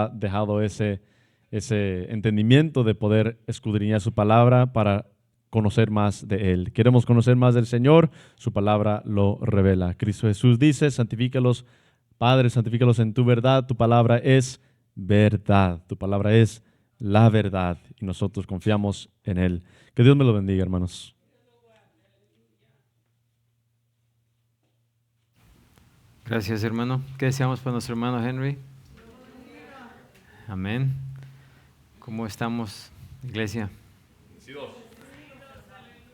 ha dejado ese entendimiento de poder escudriñar su palabra para conocer más de Él. Queremos conocer más del Señor, su palabra lo revela. Cristo Jesús dice, santifícalos, Padre, santifícalos en tu verdad, tu palabra es verdad, tu palabra es la verdad y nosotros confiamos en Él. Que Dios me lo bendiga, hermanos. Gracias, hermano. ¿Qué deseamos para nuestro hermano Henry? Amén. ¿Cómo estamos, iglesia? Bendecidos.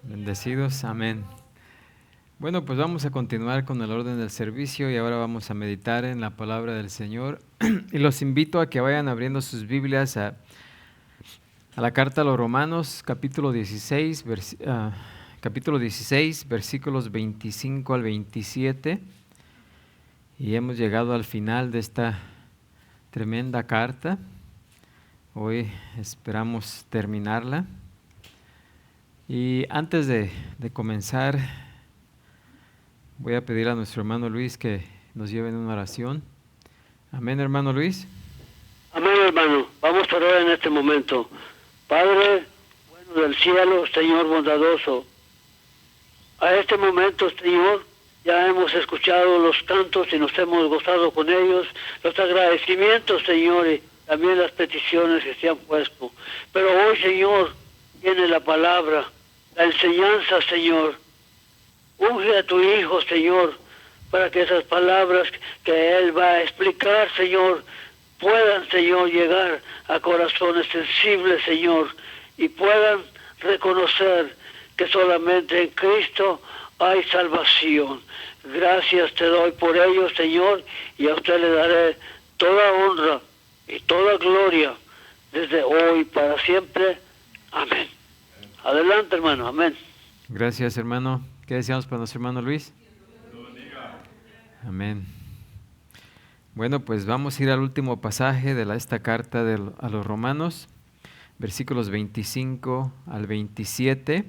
Bendecidos, amén. Bueno, pues vamos a continuar con el orden del servicio y ahora vamos a meditar en la palabra del Señor. Y los invito a que vayan abriendo sus Biblias a la carta a los Romanos, capítulo 16, versículos 25 al 27. Y hemos llegado al final de esta tremenda carta. Hoy esperamos terminarla. Y antes de comenzar, voy a pedir a nuestro hermano Luis que nos lleve en una oración. Amén, hermano Luis. Amén, hermano. Vamos a orar en este momento. Padre, bueno del cielo, Señor bondadoso, a este momento, Señor, ya hemos escuchado los cantos y nos hemos gozado con ellos, los agradecimientos, Señor, y también las peticiones que se han puesto. Pero hoy, Señor, viene la palabra, la enseñanza, Señor. Unge a tu Hijo, Señor, para que esas palabras que Él va a explicar, Señor, puedan, Señor, llegar a corazones sensibles, Señor, y puedan reconocer que solamente en Cristo hay salvación. Gracias te doy por ello, Señor, y a usted le daré toda honra y toda gloria desde hoy para siempre. Amén. Adelante, hermano. Amén. Gracias, hermano. ¿Qué deseamos para nuestro hermano Luis? Amén. Bueno, pues vamos a ir al último pasaje de esta carta a los Romanos, versículos 25 al 27,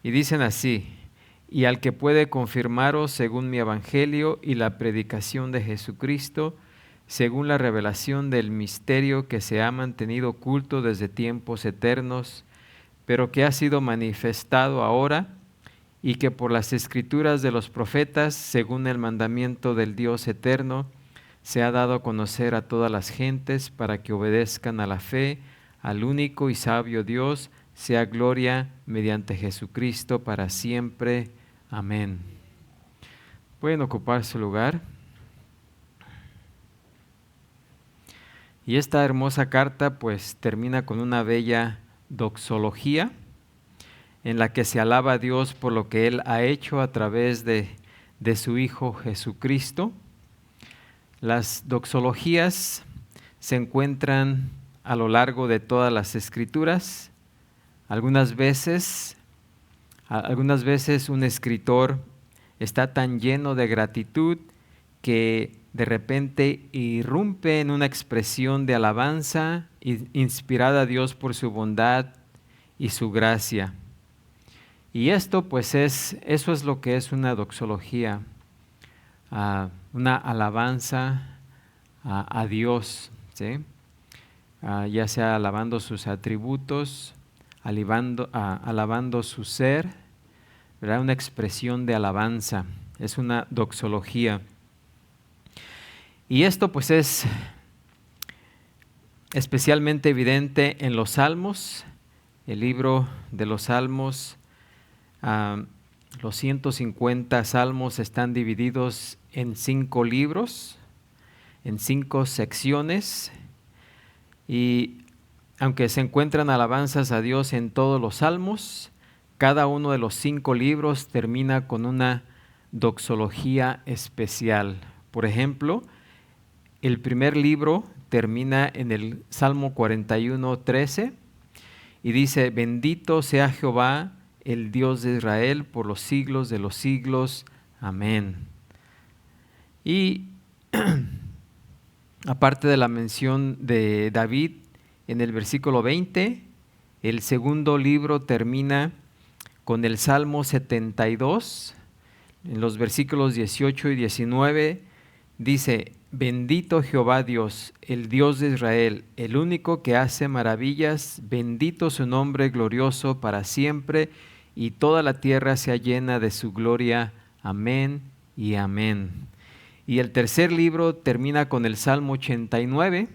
y dicen así: y al que puede confirmaros según mi evangelio y la predicación de Jesucristo, según la revelación del misterio que se ha mantenido oculto desde tiempos eternos, pero que ha sido manifestado ahora, y que por las escrituras de los profetas, según el mandamiento del Dios eterno, se ha dado a conocer a todas las gentes para que obedezcan a la fe, al único y sabio Dios, sea gloria mediante Jesucristo para siempre. Amén. Pueden ocupar su lugar. Y esta hermosa carta pues termina con una bella doxología en la que se alaba a Dios por lo que Él ha hecho a través de su Hijo Jesucristo. Las doxologías se encuentran a lo largo de todas las Escrituras. Algunas veces un escritor está tan lleno de gratitud que de repente irrumpe en una expresión de alabanza inspirada a Dios por su bondad y su gracia. Y esto pues eso es lo que es una doxología, una alabanza a Dios, ¿sí? Ya sea alabando sus atributos, alabando su ser, ¿verdad? Una expresión de alabanza, es una doxología. Y esto pues es especialmente evidente en los Salmos, el libro de los Salmos. Los 150 salmos están divididos en 5 libros, en 5 secciones, y aunque se encuentran alabanzas a Dios en todos los salmos, cada uno de los 5 libros termina con una doxología especial. Por ejemplo, el primer libro termina en el Salmo 41:13 y dice: bendito sea Jehová, el Dios de Israel, por los siglos de los siglos. Amén. Y aparte de la mención de David en el versículo 20, el segundo libro termina con el Salmo 72. En los versículos 18 y 19 dice: Bendito Jehová Dios, el Dios de Israel, el único que hace maravillas, bendito su nombre glorioso para siempre, y toda la tierra sea llena de su gloria. Amén y amén. Y el tercer libro termina con el Salmo 89,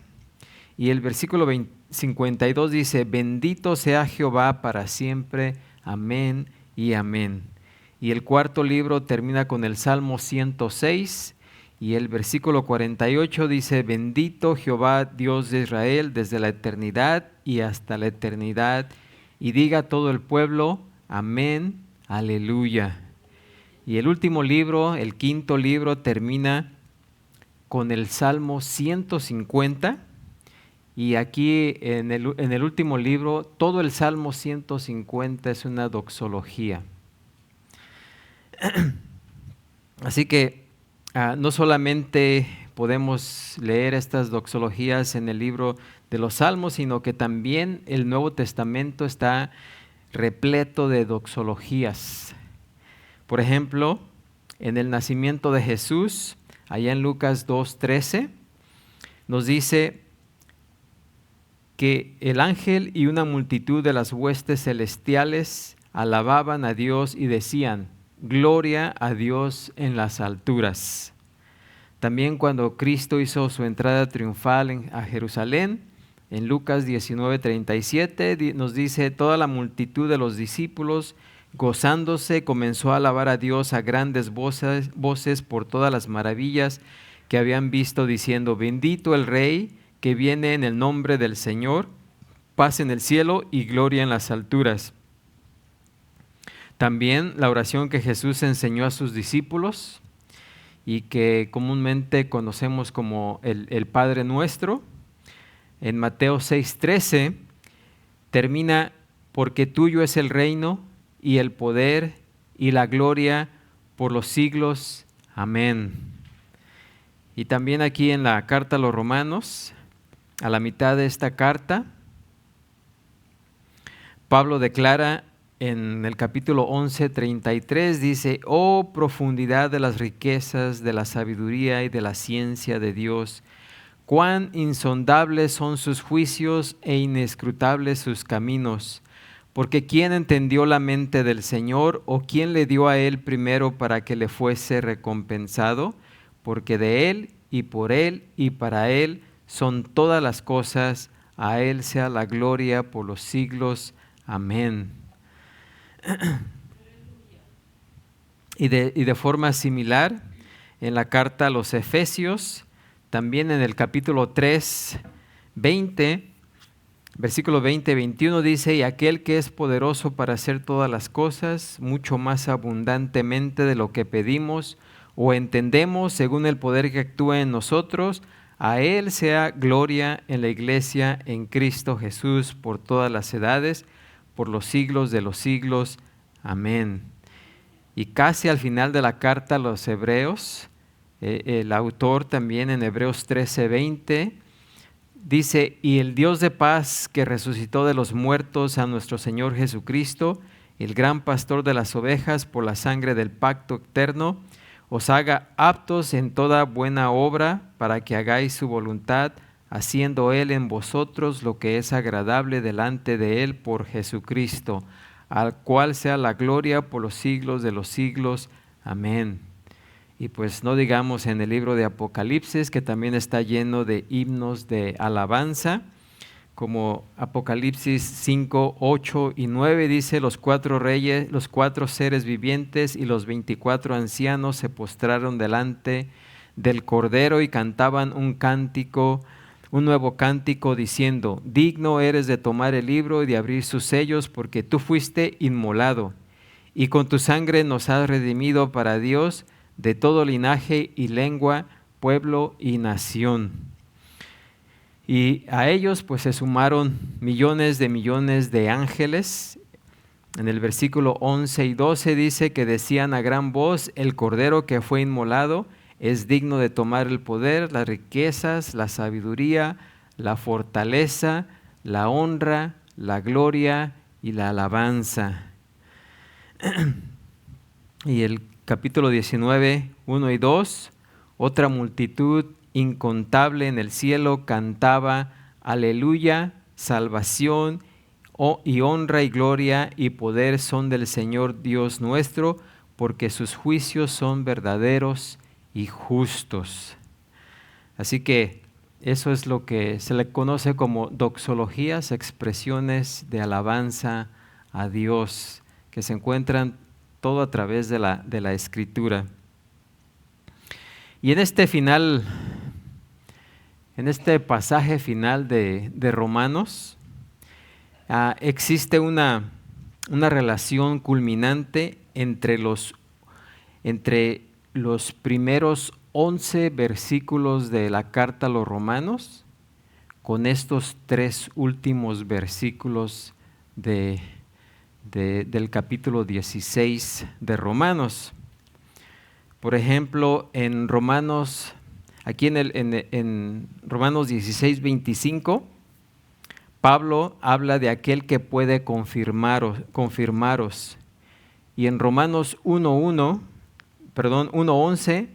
y el versículo 52 dice, bendito sea Jehová para siempre. Amén y amén. Y el cuarto libro termina con el Salmo 106, y el versículo 48 dice, bendito Jehová Dios de Israel desde la eternidad y hasta la eternidad. Y diga todo el pueblo, amén, aleluya. Y el último libro, el quinto libro, termina con el Salmo 150. Y aquí en el último libro, todo el Salmo 150 es una doxología. Así que no solamente podemos leer estas doxologías en el libro de los Salmos, sino que también el Nuevo Testamento está repleto de doxologías. Por ejemplo, en el nacimiento de Jesús, allá en Lucas 2:13, nos dice que el ángel y una multitud de las huestes celestiales alababan a Dios y decían, gloria a Dios en las alturas. También cuando Cristo hizo su entrada triunfal a Jerusalén, en Lucas 19:37 nos dice, toda la multitud de los discípulos, gozándose, comenzó a alabar a Dios a grandes voces por todas las maravillas que habían visto, diciendo, bendito el Rey que viene en el nombre del Señor, paz en el cielo y gloria en las alturas. También la oración que Jesús enseñó a sus discípulos y que comúnmente conocemos como el Padre Nuestro, en Mateo 6:13, termina, porque tuyo es el reino y el poder y la gloria por los siglos. Amén. Y también aquí en la carta a los Romanos, a la mitad de esta carta, Pablo declara en el capítulo 11:33, dice, oh profundidad de las riquezas, de la sabiduría y de la ciencia de Dios, cuán insondables son sus juicios e inescrutables sus caminos. Porque ¿quién entendió la mente del Señor, o quién le dio a él primero para que le fuese recompensado? Porque de él y por él y para él son todas las cosas, a él sea la gloria por los siglos. Amén. Y de forma similar, en la carta a los Efesios, también en el capítulo 3, 20, versículo 20-21 dice, y aquel que es poderoso para hacer todas las cosas, mucho más abundantemente de lo que pedimos o entendemos, según el poder que actúa en nosotros, a Él sea gloria en la iglesia, en Cristo Jesús, por todas las edades, por los siglos de los siglos. Amén. Y casi al final de la carta a los Hebreos, el autor también en Hebreos 13:20, dice, y el Dios de paz que resucitó de los muertos a nuestro Señor Jesucristo, el gran pastor de las ovejas, por la sangre del pacto eterno, os haga aptos en toda buena obra para que hagáis su voluntad, haciendo Él en vosotros lo que es agradable delante de Él por Jesucristo, al cual sea la gloria por los siglos de los siglos. Amén. Y pues no digamos en el libro de Apocalipsis, que también está lleno de himnos de alabanza, como Apocalipsis 5, 8 y 9 dice, los 4 reyes, los 4 seres vivientes y los 24 ancianos se postraron delante del Cordero y cantaban un nuevo cántico diciendo, digno eres de tomar el libro y de abrir sus sellos, porque tú fuiste inmolado y con tu sangre nos has redimido para Dios de todo linaje y lengua, pueblo y nación. Y a ellos pues se sumaron millones de ángeles. En el versículo 11 y 12 dice que decían a gran voz, el Cordero que fue inmolado es digno de tomar el poder, las riquezas, la sabiduría, la fortaleza, la honra, la gloria y la alabanza. Y el capítulo 19, 1 y 2, otra multitud incontable en el cielo cantaba: aleluya, salvación y honra y gloria y poder son del Señor Dios nuestro, porque sus juicios son verdaderos y justos. Así que eso es lo que se le conoce como doxologías, expresiones de alabanza a Dios, que se encuentran todo a través de la Escritura. Y en este pasaje final de Romanos, existe una relación culminante entre los primeros 11 versículos de la carta a los Romanos con estos 3 últimos versículos del capítulo 16 de Romanos. Por ejemplo, en Romanos, aquí en Romanos 16, 25, Pablo habla de aquel que puede confirmaros. Y en Romanos 1:11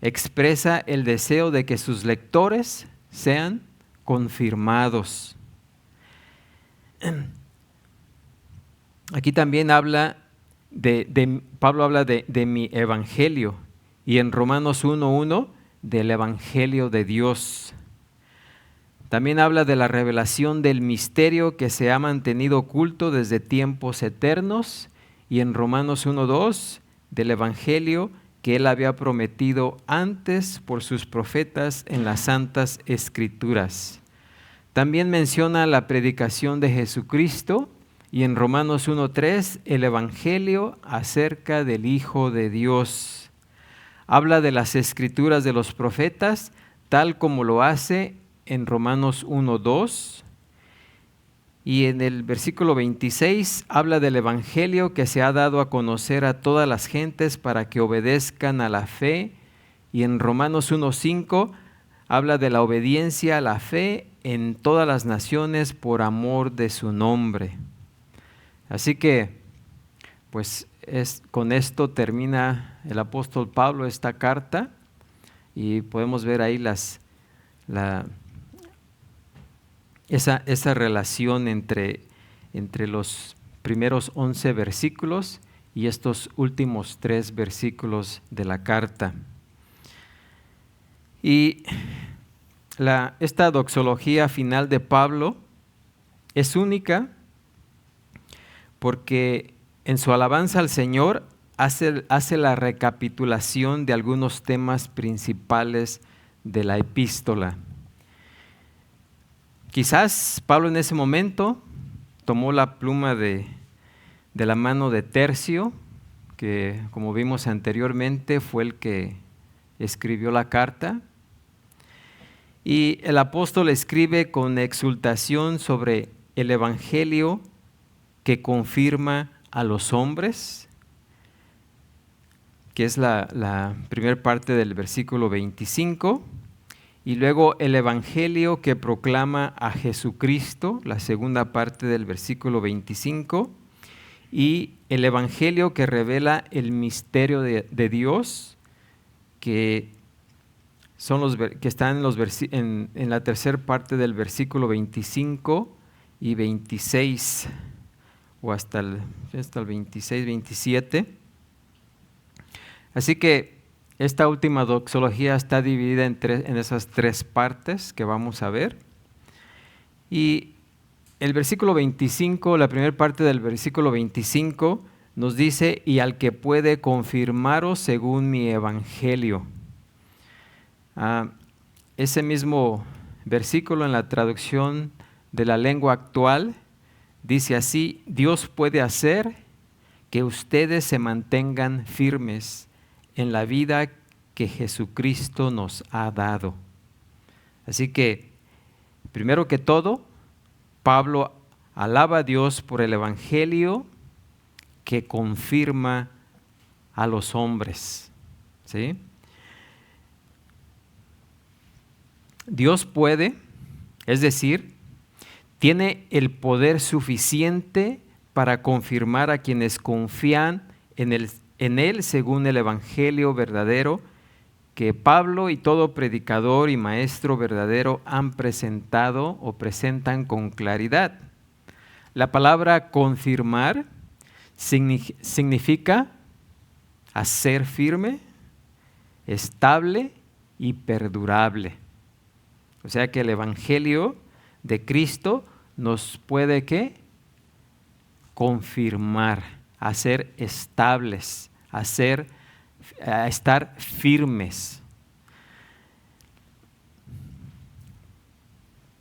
expresa el deseo de que sus lectores sean confirmados. Aquí también Pablo habla de mi evangelio, y en Romanos 1:1 del evangelio de Dios. También habla de la revelación del misterio que se ha mantenido oculto desde tiempos eternos, y en Romanos 1:2 del evangelio que él había prometido antes por sus profetas en las santas escrituras. También menciona la predicación de Jesucristo, y en Romanos 1:3 el evangelio acerca del Hijo de Dios. Habla de las escrituras de los profetas, tal como lo hace en Romanos 1:2, y en el versículo 26 habla del evangelio que se ha dado a conocer a todas las gentes para que obedezcan a la fe, y en Romanos 1:5 habla de la obediencia a la fe en todas las naciones por amor de su nombre. Así que, pues con esto termina el apóstol Pablo esta carta, y podemos ver ahí esa relación entre los primeros 11 versículos y estos últimos 3 versículos de la carta. Y esta doxología final de Pablo es única porque en su alabanza al Señor hace la recapitulación de algunos temas principales de la epístola. Quizás Pablo en ese momento tomó la pluma de la mano de Tercio, que como vimos anteriormente fue el que escribió la carta, y el apóstol escribe con exultación sobre el evangelio que confirma a los hombres, que es la primera parte del versículo 25, y luego el evangelio que proclama a Jesucristo, la segunda parte del versículo 25, y el evangelio que revela el misterio de Dios, que están en la tercera parte del versículo 25 y 26, o hasta el 26, 27. Así que esta última doxología está dividida en esas 3 partes que vamos a ver. Y el versículo 25, la primera parte del versículo 25, nos dice: y al que puede confirmaros según mi evangelio. Ese mismo versículo en la traducción de la lengua actual dice así: Dios puede hacer que ustedes se mantengan firmes en la vida que Jesucristo nos ha dado. Así que, primero que todo, Pablo alaba a Dios por el evangelio que confirma a los hombres, ¿sí? Dios puede, es decir, tiene el poder suficiente para confirmar a quienes confían en Él según el evangelio verdadero que Pablo y todo predicador y maestro verdadero han presentado o presentan con claridad. La palabra confirmar significa hacer firme, estable y perdurable. O sea que el Evangelio de Cristo nos puede ¿qué? Confirmar, hacer estables, a estar firmes.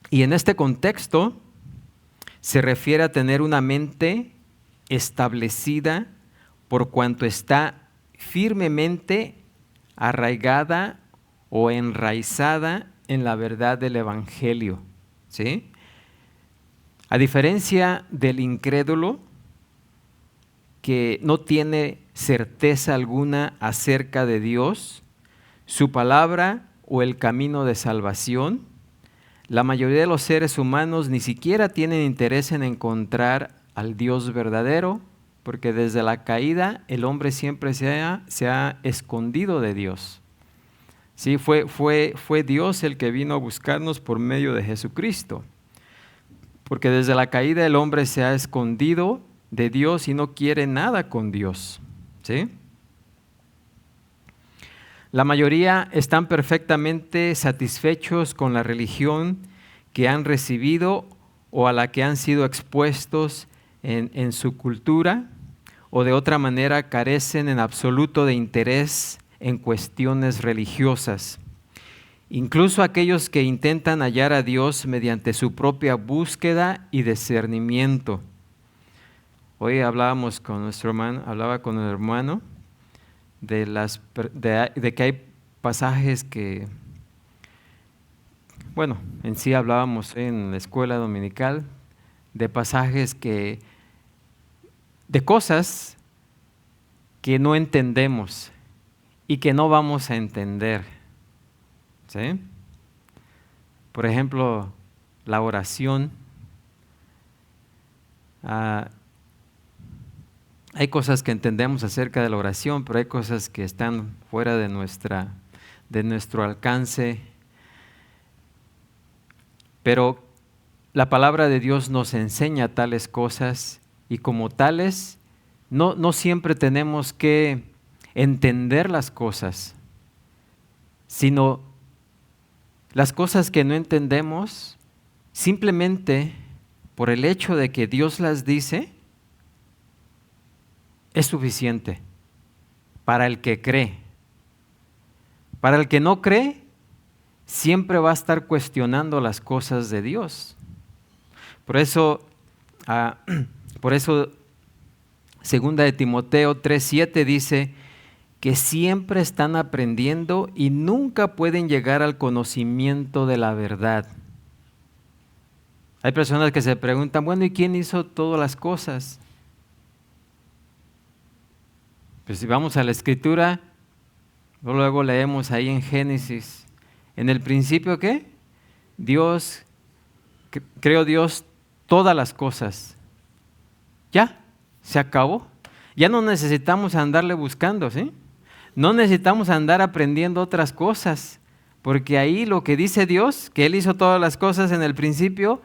Y en este contexto se refiere a tener una mente establecida por cuanto está firmemente arraigada o enraizada en la verdad del Evangelio, ¿sí? A diferencia del incrédulo que no tiene certeza alguna acerca de Dios, su palabra o el camino de salvación, la mayoría de los seres humanos ni siquiera tienen interés en encontrar al Dios verdadero, porque desde la caída el hombre siempre se ha escondido de Dios. Sí, fue Dios el que vino a buscarnos por medio de Jesucristo. Porque desde la caída el hombre se ha escondido de Dios y no quiere nada con Dios. ¿Sí? La mayoría están perfectamente satisfechos con la religión que han recibido o a la que han sido expuestos en su cultura, o de otra manera carecen en absoluto de interés en cuestiones religiosas. Incluso aquellos que intentan hallar a Dios mediante su propia búsqueda y discernimiento. Hoy hablaba con el hermano de que hay pasajes que, bueno, en sí hablábamos en la escuela dominical, de pasajes de cosas que no entendemos y que no vamos a entender. ¿Sí? Por ejemplo, la oración. Hay cosas que entendemos acerca de la oración, pero hay cosas que están fuera de nuestro alcance. Pero la palabra de Dios nos enseña tales cosas y como tales no siempre tenemos que entender las cosas, sino las cosas que no entendemos, simplemente por el hecho de que Dios las dice, es suficiente para el que cree. Para el que no cree, siempre va a estar cuestionando las cosas de Dios. Por eso 2 de Timoteo 3:7 dice que siempre están aprendiendo y nunca pueden llegar al conocimiento de la verdad. Hay personas que se preguntan, bueno, ¿y quién hizo todas las cosas? Pues si vamos a la Escritura, luego leemos ahí en Génesis, en el principio, ¿qué? Creó Dios todas las cosas. Ya, se acabó. Ya no necesitamos andarle buscando, ¿sí? No necesitamos andar aprendiendo otras cosas, porque ahí lo que dice Dios, que Él hizo todas las cosas en el principio,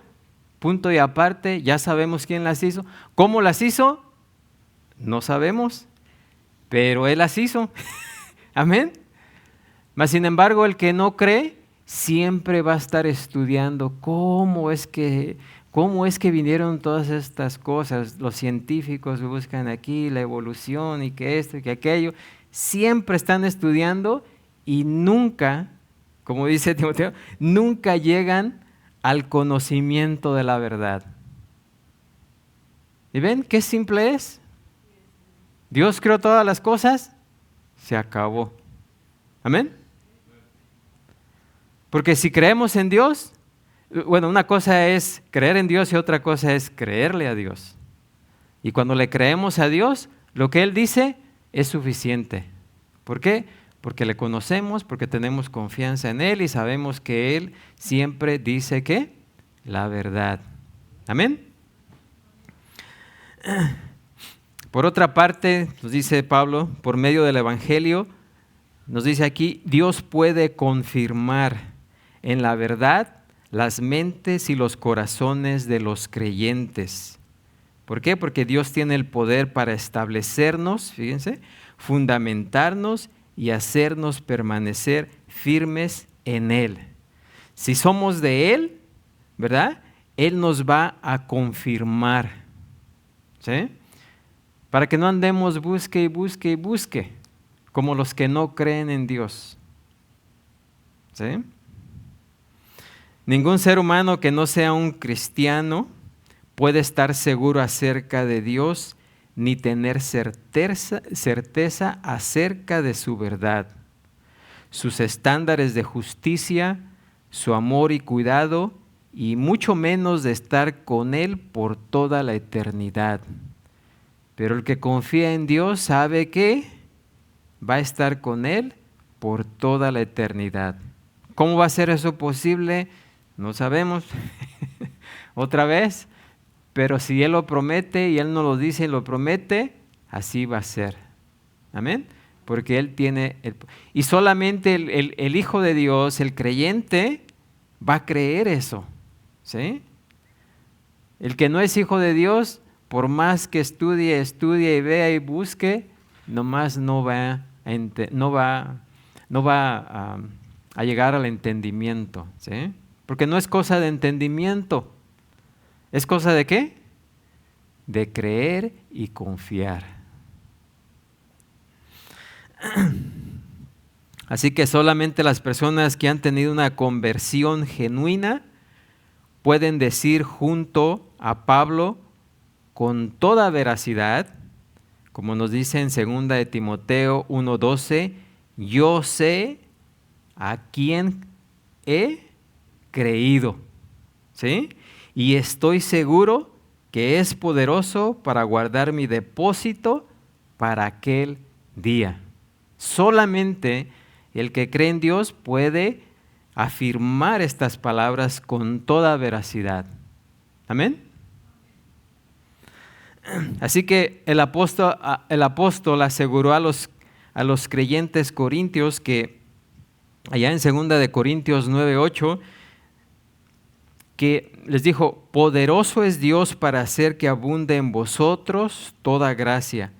punto y aparte, ya sabemos quién las hizo. ¿Cómo las hizo? No sabemos, pero Él las hizo. Amén. Mas sin embargo, el que no cree, siempre va a estar estudiando cómo es que vinieron todas estas cosas. Los científicos buscan aquí la evolución y que esto y que aquello. Siempre están estudiando y nunca, como dice Timoteo, nunca llegan al conocimiento de la verdad. ¿Y ven qué simple es? Dios creó todas las cosas, se acabó. ¿Amén? Porque si creemos en Dios, bueno, una cosa es creer en Dios y otra cosa es creerle a Dios. Y cuando le creemos a Dios, lo que Él dice es suficiente. ¿Por qué? Porque le conocemos, porque tenemos confianza en Él y sabemos que Él siempre dice ¿qué? La verdad. ¿Amén? Por otra parte, nos dice Pablo, por medio del Evangelio, nos dice aquí, Dios puede confirmar en la verdad las mentes y los corazones de los creyentes. ¿Por qué? Porque Dios tiene el poder para establecernos, fíjense, fundamentarnos y hacernos permanecer firmes en Él. Si somos de Él, ¿verdad? Él nos va a confirmar, ¿sí? Para que no andemos busque y busque y busque, como los que no creen en Dios, ¿sí? Ningún ser humano que no sea un cristiano puede estar seguro acerca de Dios ni tener certeza acerca de su verdad, sus estándares de justicia, su amor y cuidado, y mucho menos de estar con Él por toda la eternidad. Pero el que confía en Dios sabe que va a estar con Él por toda la eternidad. ¿Cómo va a ser eso posible? No sabemos. Otra vez. Pero si Él lo promete y Él nos lo dice y lo promete, así va a ser. Amén. Porque Él tiene... Y solamente el Hijo de Dios, el creyente, va a creer eso. ¿Sí? El que no es hijo de Dios, por más que estudie y vea y busque, nomás no va a llegar al entendimiento. ¿Sí? Porque no es cosa de entendimiento. ¿Es cosa de qué? De creer y confiar. Así que solamente las personas que han tenido una conversión genuina pueden decir junto a Pablo con toda veracidad, como nos dice en 2 de Timoteo 1:12, yo sé a quién he creído, ¿sí? Y estoy seguro que es poderoso para guardar mi depósito para aquel día. Solamente el que cree en Dios puede afirmar estas palabras con toda veracidad. ¿Amén? Así que el apóstol aseguró a los creyentes corintios que allá en 2 de Corintios 9:8, que les dijo, poderoso es Dios para hacer que abunde en vosotros toda gracia,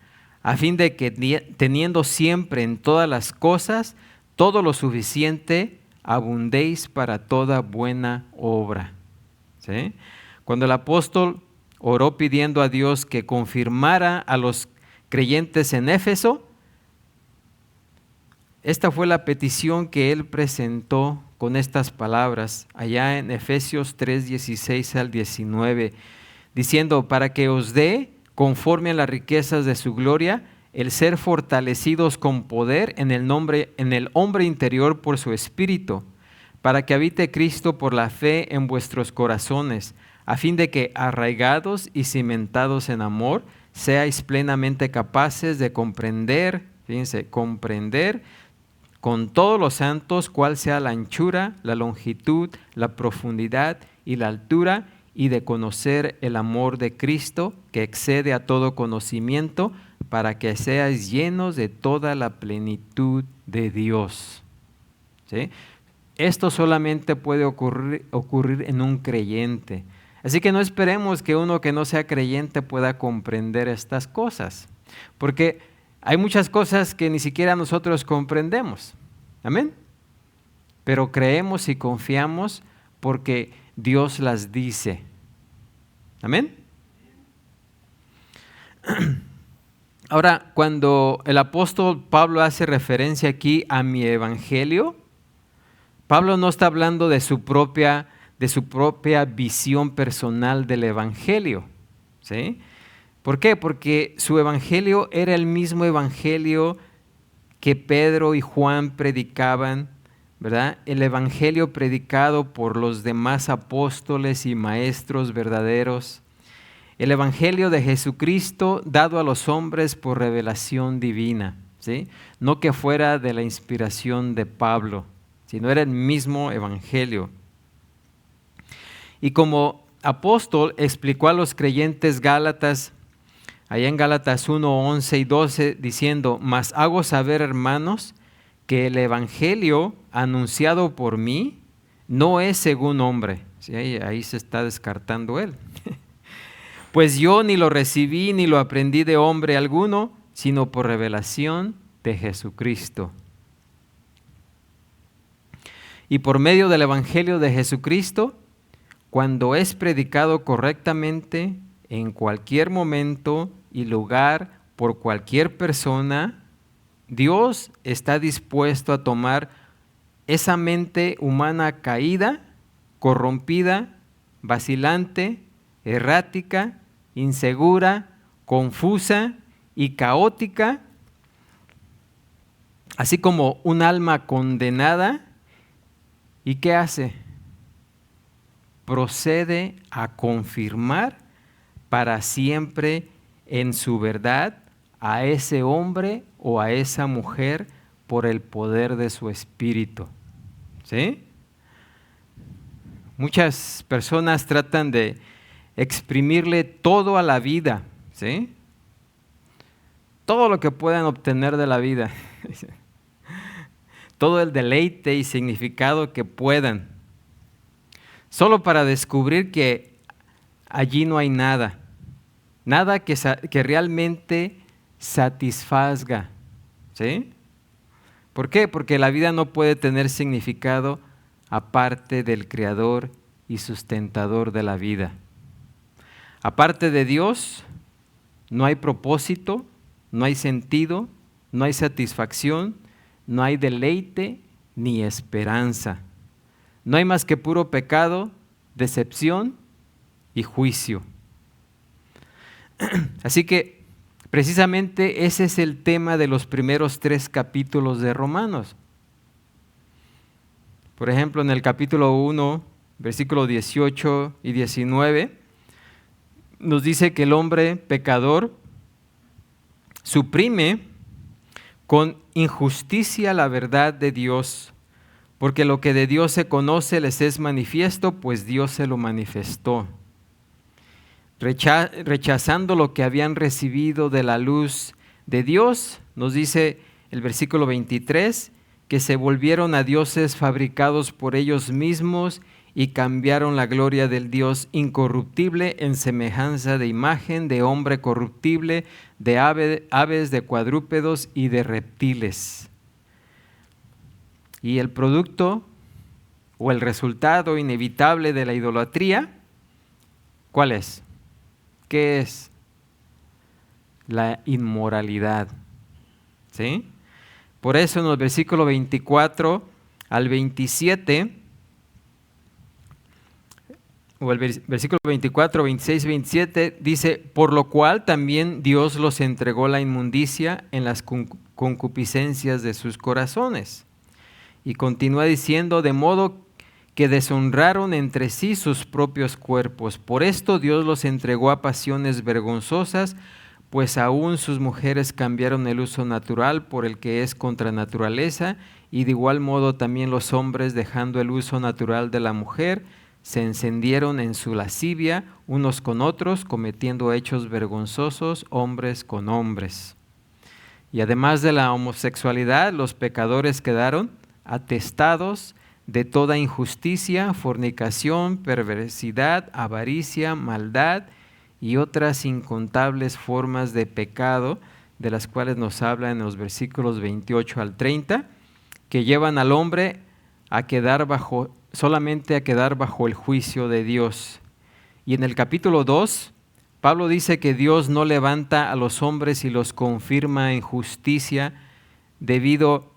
a fin de que teniendo siempre en todas las cosas todo lo suficiente, abundéis para toda buena obra. ¿Sí? Cuando el apóstol oró pidiendo a Dios que confirmara a los creyentes en Éfeso, esta fue la petición que él presentó con estas palabras, allá en Efesios 3:16 al 19, diciendo, para que os dé, conforme a las riquezas de su gloria, el ser fortalecidos con poder en el hombre interior por su espíritu, para que habite Cristo por la fe en vuestros corazones, a fin de que, arraigados y cimentados en amor, seáis plenamente capaces de comprender, fíjense, comprender con todos los santos cuál sea la anchura, la longitud, la profundidad y la altura, y de conocer el amor de Cristo que excede a todo conocimiento, para que seáis llenos de toda la plenitud de Dios. ¿Sí? Esto solamente puede ocurrir en un creyente. Así que no esperemos que uno que no sea creyente pueda comprender estas cosas, porque hay muchas cosas que ni siquiera nosotros comprendemos. Amén. Pero creemos y confiamos porque Dios las dice. Amén. Ahora, cuando el apóstol Pablo hace referencia aquí a mi evangelio, Pablo no está hablando de su propia visión personal del evangelio. ¿Sí? ¿Por qué? Porque su evangelio era el mismo evangelio que Pedro y Juan predicaban, ¿verdad? El evangelio predicado por los demás apóstoles y maestros verdaderos. El evangelio de Jesucristo dado a los hombres por revelación divina, ¿sí? No que fuera de la inspiración de Pablo, sino era el mismo evangelio. Y como apóstol explicó a los creyentes gálatas, allá en Gálatas 1:11 y 12, diciendo, mas hago saber, hermanos, que el evangelio anunciado por mí no es según hombre. ¿Sí? Ahí se está descartando él. Pues yo ni lo recibí ni lo aprendí de hombre alguno, sino por revelación de Jesucristo. Y por medio del evangelio de Jesucristo, cuando es predicado correctamente, en cualquier momento y lugar, por cualquier persona, Dios está dispuesto a tomar esa mente humana caída, corrompida, vacilante, errática, insegura, confusa y caótica, así como un alma condenada. ¿Y qué hace? Procede a confirmar para siempre en su verdad a ese hombre o a esa mujer por el poder de su espíritu. ¿Sí? Muchas personas tratan de exprimirle todo a la vida, ¿sí? Todo lo que puedan obtener de la vida. Todo el deleite y significado que puedan. Solo para descubrir que allí no hay nada. Nada que realmente satisfazga. ¿Sí? ¿Por qué? Porque la vida no puede tener significado aparte del Creador y sustentador de la vida. Aparte de Dios, no hay propósito, no hay sentido, no hay satisfacción, no hay deleite ni esperanza. No hay más que puro pecado, decepción y juicio. Así que precisamente ese es el tema de los primeros 3 capítulos de Romanos. Por ejemplo, en el capítulo 1, versículos 18 y 19, nos dice que el hombre pecador suprime con injusticia la verdad de Dios, porque lo que de Dios se conoce les es manifiesto, pues Dios se lo manifestó. Rechazando lo que habían recibido de la luz de Dios, nos dice el versículo 23, que se volvieron a dioses fabricados por ellos mismos y cambiaron la gloria del Dios incorruptible en semejanza de imagen de hombre corruptible, de aves, de cuadrúpedos y de reptiles. Y el producto o el resultado inevitable de la idolatría, ¿cuál es? ¿Qué es? La inmoralidad. ¿Sí? Por eso en los versículos 24 al 27, o el versículo 24, 26 y 27, dice, por lo cual también Dios los entregó la inmundicia en las concupiscencias de sus corazones. Y continúa diciendo, de modo que deshonraron entre sí sus propios cuerpos. Por esto Dios los entregó a pasiones vergonzosas, pues aún sus mujeres cambiaron el uso natural por el que es contra naturaleza, y de igual modo también los hombres, dejando el uso natural de la mujer, se encendieron en su lascivia unos con otros, cometiendo hechos vergonzosos hombres con hombres. Y además de la homosexualidad, los pecadores quedaron atestados de toda injusticia, fornicación, perversidad, avaricia, maldad y otras incontables formas de pecado, de las cuales nos habla en los versículos 28 al 30, que llevan al hombre a quedar solamente a quedar bajo el juicio de Dios. Y en el capítulo 2, Pablo dice que Dios no levanta a los hombres y los confirma en justicia debido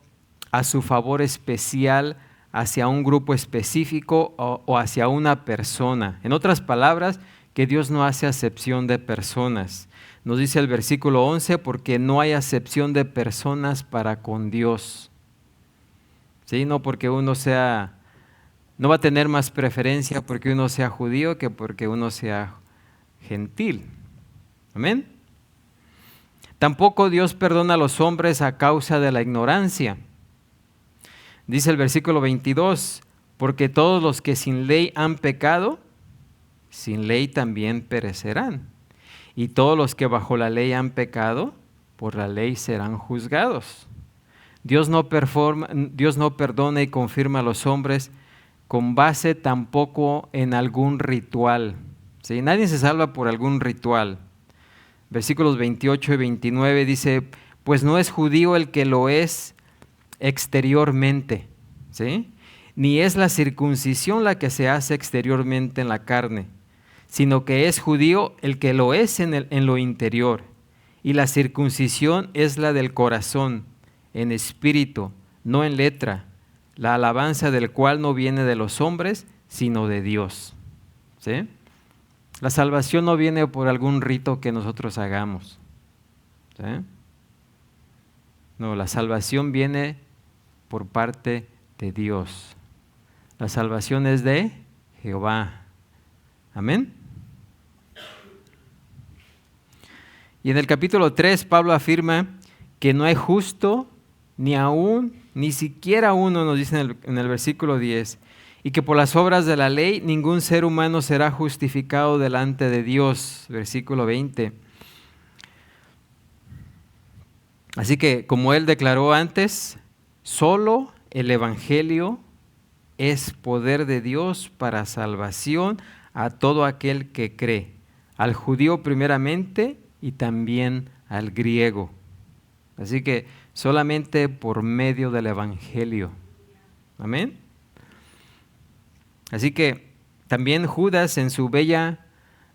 a su favor especial hacia un grupo específico o hacia una persona. En otras palabras, que Dios no hace acepción de personas. Nos dice el versículo 11, porque no hay acepción de personas para con Dios. ¿Sí? No porque uno sea, no va a tener más preferencia porque uno sea judío que porque uno sea gentil. Amén. Tampoco Dios perdona a los hombres a causa de la ignorancia. Dice el versículo 22, porque todos los que sin ley han pecado, sin ley también perecerán. Y todos los que bajo la ley han pecado, por la ley serán juzgados. Dios no perdona y confirma a los hombres con base tampoco en algún ritual. ¿Sí? Nadie se salva por algún ritual. Versículos 28 y 29 dice, pues no es judío el que lo es exteriormente, ¿sí? Ni es la circuncisión la que se hace exteriormente en la carne, sino que es judío el que lo es en lo interior. Y la circuncisión es la del corazón, en espíritu, no en letra, la alabanza del cual no viene de los hombres, sino de Dios. ¿Sí? La salvación no viene por algún rito que nosotros hagamos. ¿Sí? No, la salvación viene por parte de Dios. La salvación es de Jehová. Amén. Y en el capítulo 3, Pablo afirma que no hay justo, ni siquiera uno, nos dice en el versículo 10, y que por las obras de la ley ningún ser humano será justificado delante de Dios. Versículo 20. Así que, como él declaró antes, solo el Evangelio es poder de Dios para salvación a todo aquel que cree, al judío primeramente y también al griego. Así que solamente por medio del Evangelio. Amén. Así que también Judas en su bella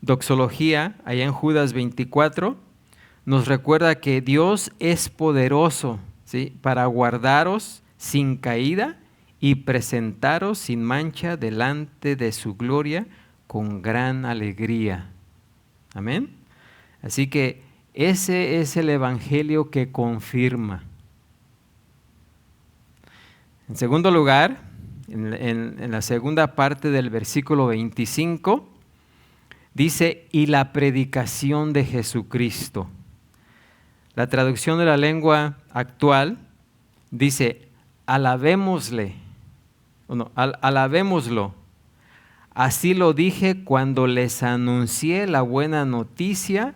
doxología, allá en Judas 24, nos recuerda que Dios es poderoso, ¿sí?, para guardaros sin caída y presentaros sin mancha delante de su gloria con gran alegría. Amén. Así que ese es el Evangelio que confirma. En segundo lugar, en la segunda parte del versículo 25, dice, y la predicación de Jesucristo. La traducción de la lengua actual dice, alabémoslo. Así lo dije cuando les anuncié la buena noticia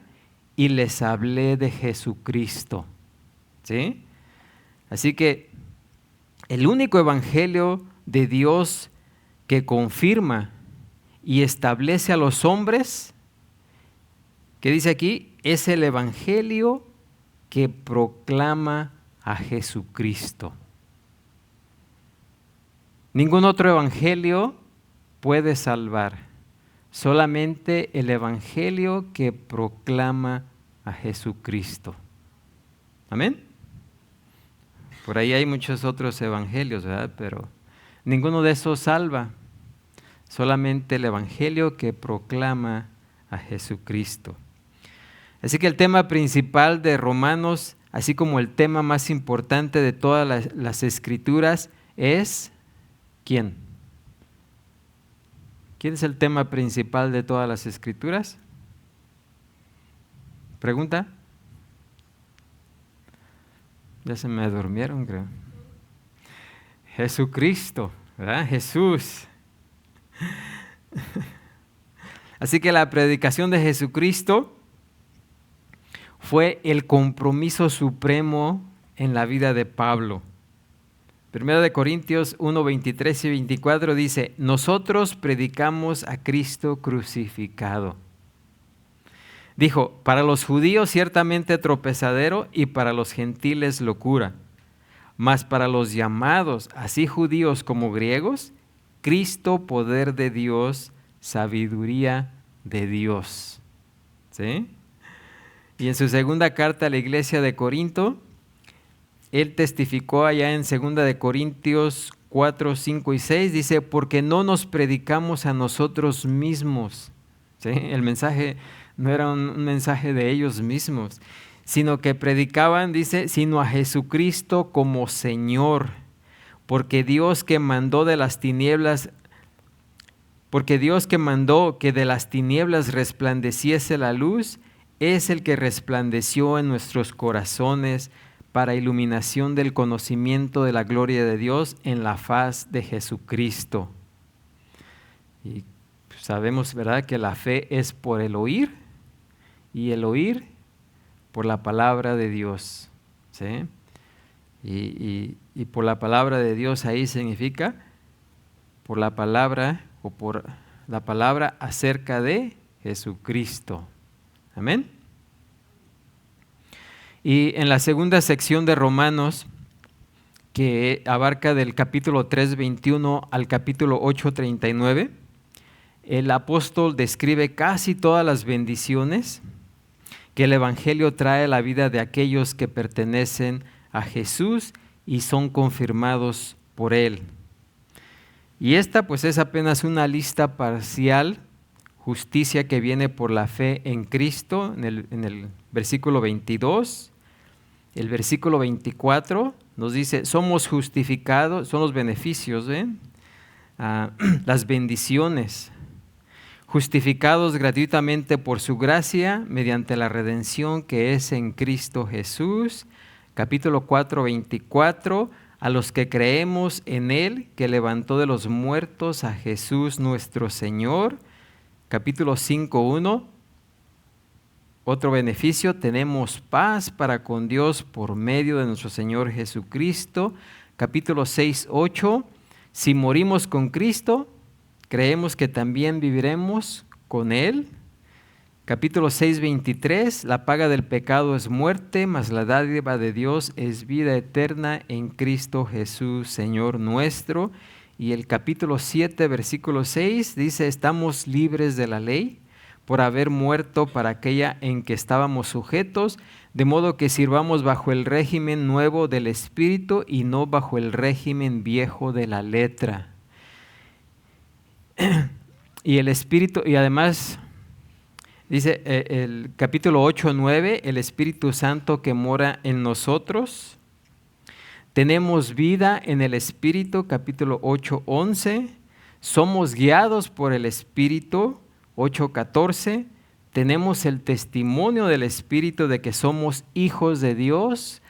y les hablé de Jesucristo. ¿Sí? Así que el único evangelio de Dios que confirma y establece a los hombres, que dice aquí, es el evangelio que proclama a Jesucristo. Ningún otro evangelio puede salvar, solamente el evangelio que proclama a Jesucristo. ¿Amén? Por ahí hay muchos otros evangelios, ¿verdad? Pero ninguno de esos salva, solamente el evangelio que proclama a Jesucristo. Así que el tema principal de Romanos, así como el tema más importante de todas las escrituras, es ¿quién? ¿Quién es el tema principal de todas las escrituras? ¿Pregunta? Ya se me durmieron, creo. Jesucristo, ¿verdad? Jesús. Así que la predicación de Jesucristo fue el compromiso supremo en la vida de Pablo. 1 Corintios 1, 23 y 24 dice, nosotros predicamos a Cristo crucificado. Dijo, para los judíos ciertamente tropezadero y para los gentiles locura, mas para los llamados, así judíos como griegos, Cristo poder de Dios, sabiduría de Dios. ¿Sí? Y en su segunda carta a la iglesia de Corinto, él testificó allá en 2 Corintios 4, 5 y 6, dice, porque no nos predicamos a nosotros mismos. ¿Sí? El mensaje no era un mensaje de ellos mismos, sino que predicaban, dice, sino a Jesucristo como Señor, porque Dios que mandó que de las tinieblas resplandeciese la luz, es el que resplandeció en nuestros corazones para iluminación del conocimiento de la gloria de Dios en la faz de Jesucristo. Y sabemos, ¿verdad?, que la fe es por el oír y el oír por la palabra de Dios. ¿Sí? Y por la palabra de Dios ahí significa por la palabra o por la palabra acerca de Jesucristo. Amén. Y en la segunda sección de Romanos, que abarca del capítulo 3:21 al capítulo 8:39, el apóstol describe casi todas las bendiciones que el Evangelio trae a la vida de aquellos que pertenecen a Jesús y son confirmados por Él. Y esta pues es apenas una lista parcial: justicia que viene por la fe en Cristo, en el versículo 22. El versículo 24 nos dice, somos justificados, son los beneficios, las bendiciones. Justificados gratuitamente por su gracia, mediante la redención que es en Cristo Jesús. Capítulo 4, 24, a los que creemos en Él, que levantó de los muertos a Jesús nuestro Señor. Capítulo 5, 1, otro beneficio, tenemos paz para con Dios por medio de nuestro Señor Jesucristo. Capítulo 6, 8, si morimos con Cristo, creemos que también viviremos con Él. Capítulo 6, 23, la paga del pecado es muerte, mas la dádiva de Dios es vida eterna en Cristo Jesús, Señor nuestro. Y el capítulo 7, versículo 6, dice, estamos libres de la ley por haber muerto para aquella en que estábamos sujetos, de modo que sirvamos bajo el régimen nuevo del Espíritu y no bajo el régimen viejo de la letra. Y el Espíritu, y además dice el capítulo 8, 9, el Espíritu Santo que mora en nosotros. Tenemos vida en el Espíritu, capítulo 8, 11. Somos guiados por el Espíritu, 8, 14. Tenemos el testimonio del Espíritu de que somos hijos de Dios,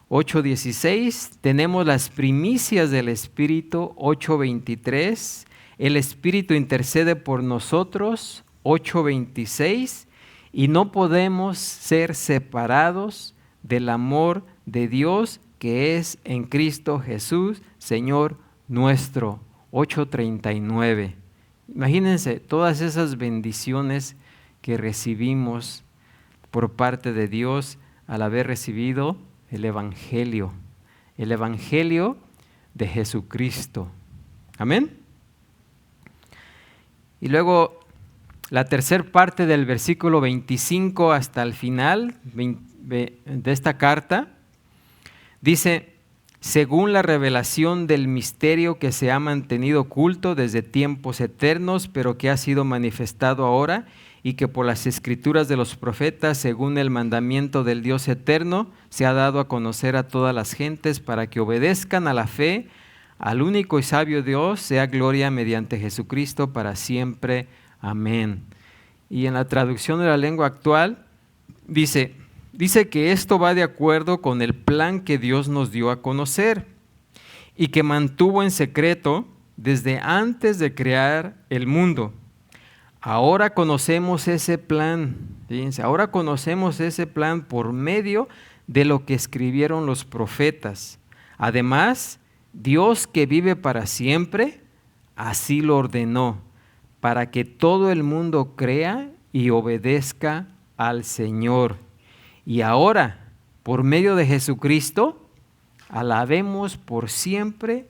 8, 16. Tenemos las primicias del Espíritu, 8, 23. El Espíritu intercede por nosotros, 8, 26. Y no podemos ser separados del amor de Dios que es en Cristo Jesús, Señor nuestro, 8, 39. Imagínense todas esas bendiciones que recibimos por parte de Dios al haber recibido el Evangelio de Jesucristo. Amén. Y luego la tercera parte del versículo 25 hasta el final de esta carta dice, según la revelación del misterio que se ha mantenido oculto desde tiempos eternos, pero que ha sido manifestado ahora, y que por las escrituras de los profetas, según el mandamiento del Dios eterno, se ha dado a conocer a todas las gentes para que obedezcan a la fe, al único y sabio Dios, sea gloria mediante Jesucristo para siempre. Amén. Y en la traducción de la lengua actual dice que esto va de acuerdo con el plan que Dios nos dio a conocer y que mantuvo en secreto desde antes de crear el mundo. Ahora conocemos ese plan, fíjense, ahora conocemos ese plan por medio de lo que escribieron los profetas. Además, Dios que vive para siempre, así lo ordenó, para que todo el mundo crea y obedezca al Señor. Y ahora, por medio de Jesucristo, alabemos por siempre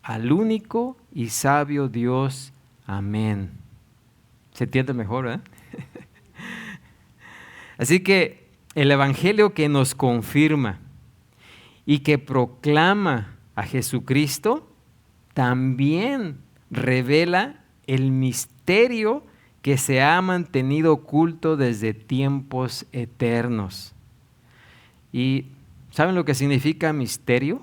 al único y sabio Dios. Amén. ¿Se entiende mejor, verdad? Así que el Evangelio que nos confirma y que proclama a Jesucristo, también revela el misterio que se ha mantenido oculto desde tiempos eternos. ¿Y saben lo que significa misterio?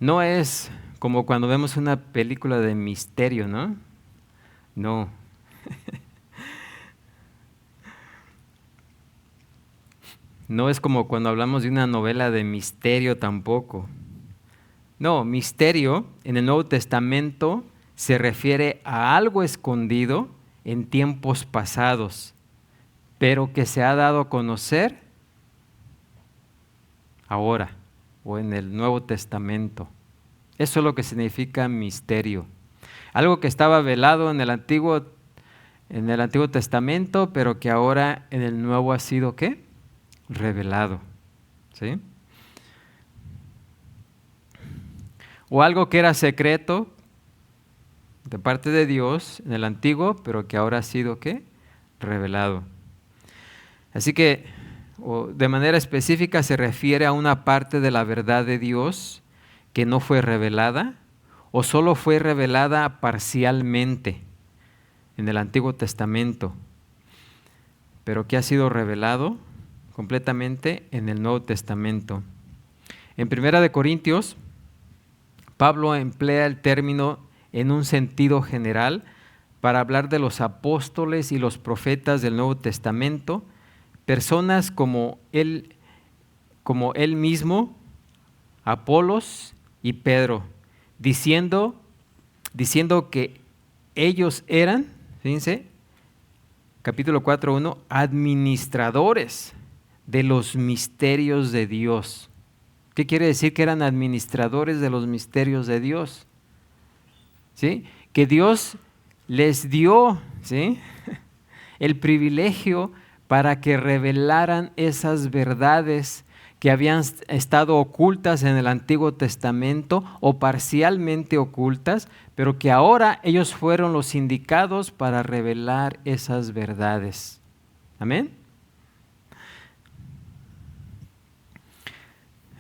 No es como cuando vemos una película de misterio, ¿no? No. No es como cuando hablamos de una novela de misterio tampoco. No, misterio en el Nuevo Testamento se refiere a algo escondido en tiempos pasados, pero que se ha dado a conocer ahora o en el Nuevo Testamento. Eso es lo que significa misterio. Algo que estaba velado en el Antiguo Testamento, pero que ahora en el Nuevo ha sido ¿qué? Revelado. ¿Sí? O algo que era secreto de parte de Dios en el Antiguo, pero que ahora ha sido ¿qué? Revelado. Así que de manera específica se refiere a una parte de la verdad de Dios que no fue revelada o solo fue revelada parcialmente en el Antiguo Testamento, pero que ha sido revelado completamente en el Nuevo Testamento. En 1 Corintios, Pablo emplea el término en un sentido general para hablar de los apóstoles y los profetas del Nuevo Testamento, personas como él mismo, Apolos y Pedro, diciendo que ellos eran, fíjense, capítulo 4:1, administradores de los misterios de Dios. ¿Qué quiere decir que eran administradores de los misterios de Dios? ¿Sí? Que Dios les dio, ¿sí?, el privilegio para que revelaran esas verdades que habían estado ocultas en el Antiguo Testamento o parcialmente ocultas, pero que ahora ellos fueron los indicados para revelar esas verdades. ¿Amén?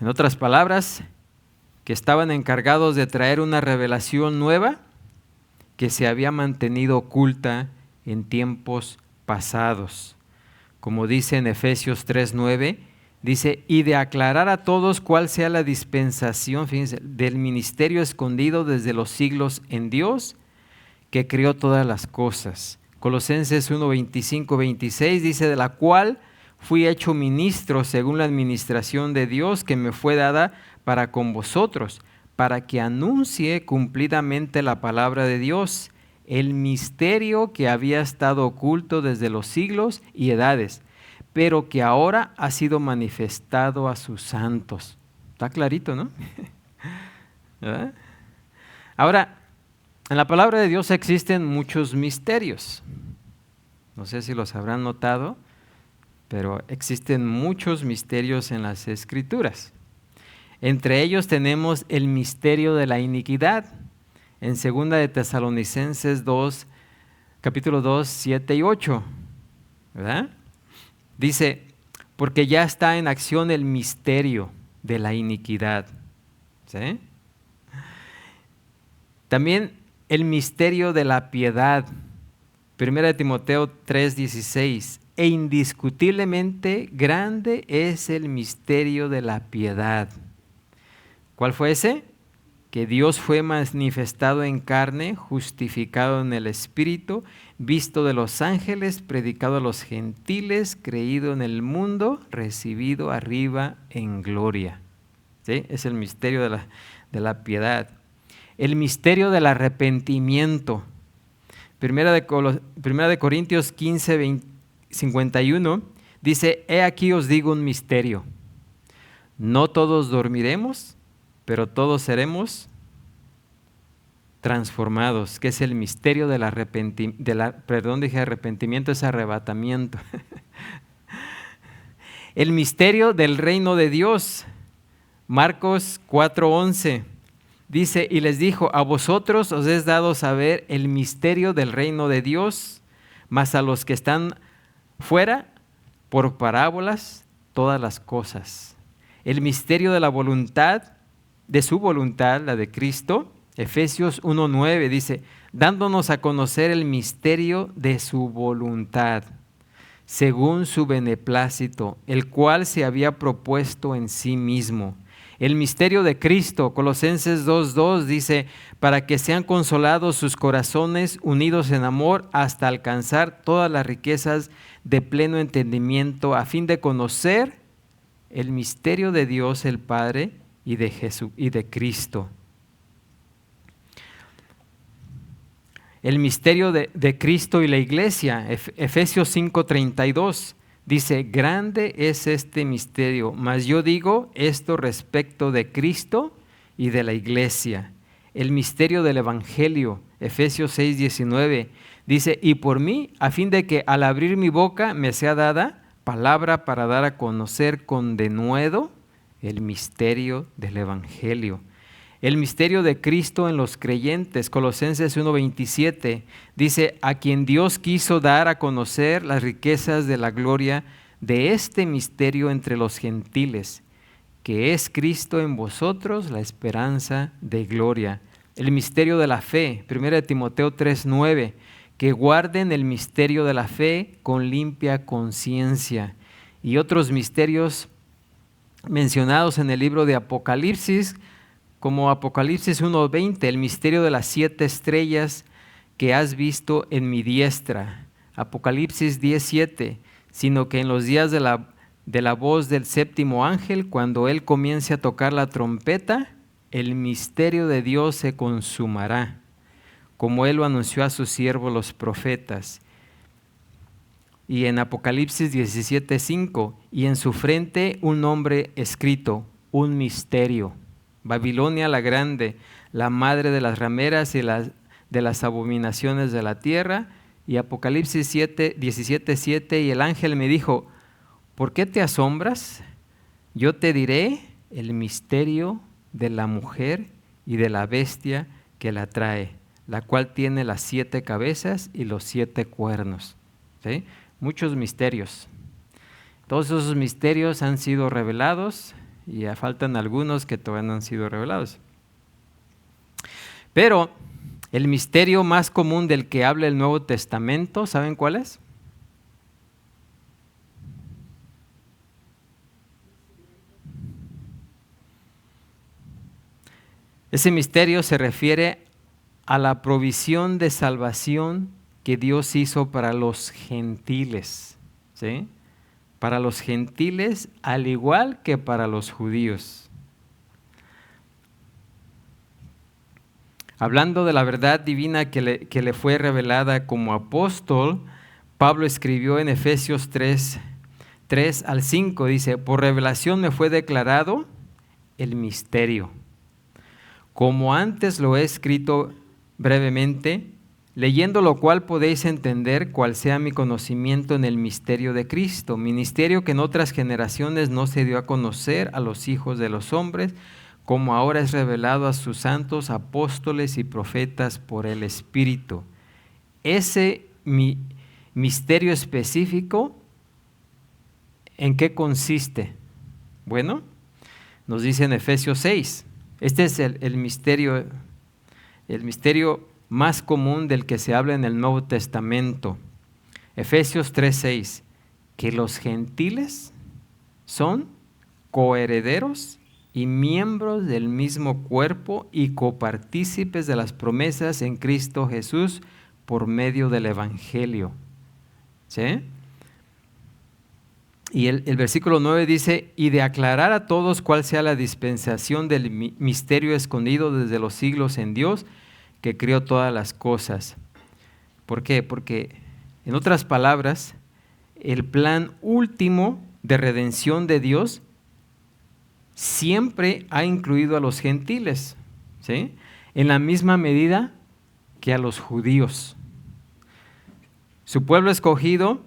En otras palabras, que estaban encargados de traer una revelación nueva que se había mantenido oculta en tiempos pasados. Como dice en Efesios 3:9, dice, y de aclarar a todos cuál sea la dispensación, fíjense, del ministerio escondido desde los siglos en Dios, que creó todas las cosas. Colosenses 1:25-26 dice, de la cual fui hecho ministro según la administración de Dios que me fue dada para con vosotros, para que anuncie cumplidamente la palabra de Dios, el misterio que había estado oculto desde los siglos y edades, pero que ahora ha sido manifestado a sus santos. Está clarito, ¿no? ¿Verdad? Ahora, en la palabra de Dios existen muchos misterios. No sé si los habrán notado, pero existen muchos misterios en las Escrituras. Entre ellos tenemos el misterio de la iniquidad, en 2 de Tesalonicenses 2, capítulo 2, 7 y 8, ¿verdad? Dice, porque ya está en acción el misterio de la iniquidad. ¿Sí? También el misterio de la piedad. 1 Timoteo 3:16. E indiscutiblemente grande es el misterio de la piedad. ¿Cuál fue ese? Que Dios fue manifestado en carne, justificado en el Espíritu, visto de los ángeles, predicado a los gentiles, creído en el mundo, recibido arriba en gloria. ¿Sí? Es el misterio de la piedad. El misterio del arrepentimiento. Primera de Corintios 15:51 dice, he aquí os digo un misterio. No todos dormiremos, pero todos seremos transformados, que es el misterio del arrepentimiento, es arrebatamiento. El misterio del reino de Dios. Marcos 4:11 dice, y les dijo, a vosotros os es dado saber el misterio del reino de Dios, mas a los que están fuera, por parábolas, todas las cosas. El misterio de la voluntad, de su voluntad, la de Cristo. Efesios 1:9 dice, dándonos a conocer el misterio de su voluntad, según su beneplácito, el cual se había propuesto en sí mismo. El misterio de Cristo, Colosenses 2:2 dice, para que sean consolados sus corazones unidos en amor hasta alcanzar todas las riquezas de pleno entendimiento, a fin de conocer el misterio de Dios el Padre y de Jesús y de Cristo. El misterio de Cristo y la iglesia, Efesios 5:32, Dice, grande es este misterio, mas yo digo esto respecto de Cristo y de la iglesia. El misterio del Evangelio, Efesios 6:19, dice, y por mí, a fin de que al abrir mi boca me sea dada palabra para dar a conocer con denuedo el misterio del Evangelio. El misterio de Cristo en los creyentes, Colosenses 1:27, dice, a quien Dios quiso dar a conocer las riquezas de la gloria de este misterio entre los gentiles, que es Cristo en vosotros, la esperanza de gloria. El misterio de la fe, 1 Timoteo 3:9, que guarden el misterio de la fe con limpia conciencia. Y otros misterios mencionados en el libro de Apocalipsis, como Apocalipsis 1:20, el misterio de las 7 estrellas que has visto en mi diestra. Apocalipsis 10:7, sino que en los días de la voz del séptimo ángel, cuando él comience a tocar la trompeta, el misterio de Dios se consumará, como él lo anunció a sus siervos los profetas. Y en Apocalipsis 17:5, y en su frente un nombre escrito, un misterio. Babilonia la grande, la madre de las rameras y de las abominaciones de la tierra. Y Apocalipsis 17:7, y el ángel me dijo, ¿por qué te asombras? Yo te diré el misterio de la mujer y de la bestia que la trae, la cual tiene las 7 cabezas y los 7 cuernos. ¿Sí? Muchos misterios. Todos esos misterios han sido revelados y ya faltan algunos que todavía no han sido revelados. Pero el misterio más común del que habla el Nuevo Testamento, ¿saben cuál es? Ese misterio se refiere a la provisión de salvación que Dios hizo para los gentiles, ¿sí? Para los gentiles al igual que para los judíos. Hablando de la verdad divina que le fue revelada como apóstol, Pablo escribió en Efesios 3:3-5, dice, por revelación me fue declarado el misterio, como antes lo he escrito brevemente, leyendo lo cual podéis entender cuál sea mi conocimiento en el misterio de Cristo, ministerio que en otras generaciones no se dio a conocer a los hijos de los hombres, como ahora es revelado a sus santos apóstoles y profetas por el Espíritu. Ese misterio específico, ¿en qué consiste? Bueno, nos dice en Efesios 6, este es el misterio más común del que se habla en el Nuevo Testamento. Efesios 3:6, que los gentiles son coherederos y miembros del mismo cuerpo y copartícipes de las promesas en Cristo Jesús por medio del Evangelio. ¿Sí? Y el versículo 9 dice, y de aclarar a todos cuál sea la dispensación del misterio escondido desde los siglos en Dios, que crió todas las cosas. ¿Por qué? Porque, en otras palabras, el plan último de redención de Dios siempre ha incluido a los gentiles, ¿sí? En la misma medida que a los judíos. Su pueblo escogido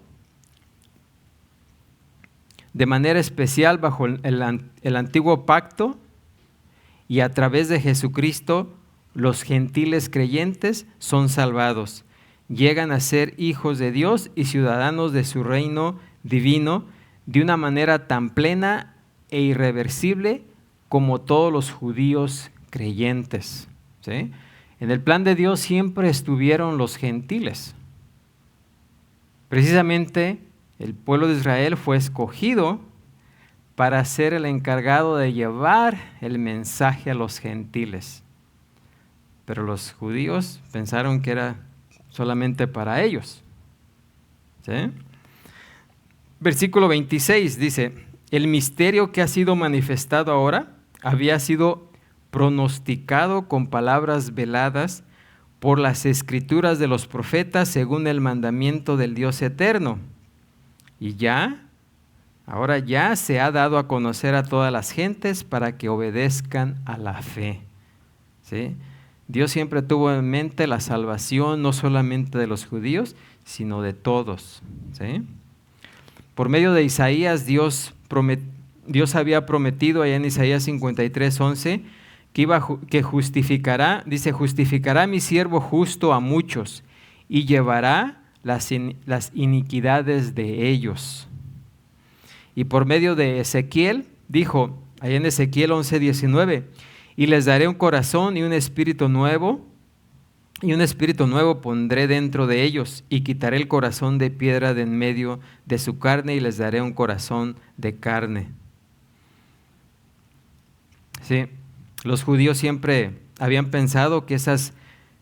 de manera especial bajo el antiguo pacto, y a través de Jesucristo los gentiles creyentes son salvados, llegan a ser hijos de Dios y ciudadanos de su reino divino de una manera tan plena e irreversible como todos los judíos creyentes, ¿sí? En el plan de Dios siempre estuvieron los gentiles. Precisamente el pueblo de Israel fue escogido para ser el encargado de llevar el mensaje a los gentiles. Pero los judíos pensaron que era solamente para ellos. ¿Sí? Versículo 26 dice, el misterio que ha sido manifestado ahora había sido pronosticado con palabras veladas por las escrituras de los profetas según el mandamiento del Dios eterno. Y ya Ahora ya se ha dado a conocer a todas las gentes para que obedezcan a la fe. ¿Sí? Dios siempre tuvo en mente la salvación no solamente de los judíos, sino de todos. ¿Sí? Por medio de Isaías, Dios había prometido allá en Isaías 53:11 que justificará, dice, justificará a mi siervo justo a muchos y llevará las iniquidades de ellos. Y por medio de Ezequiel, dijo, allá en Ezequiel 11:19, y les daré un corazón y un espíritu nuevo pondré dentro de ellos, y quitaré el corazón de piedra de en medio de su carne, y les daré un corazón de carne. Sí, los judíos siempre habían pensado que esas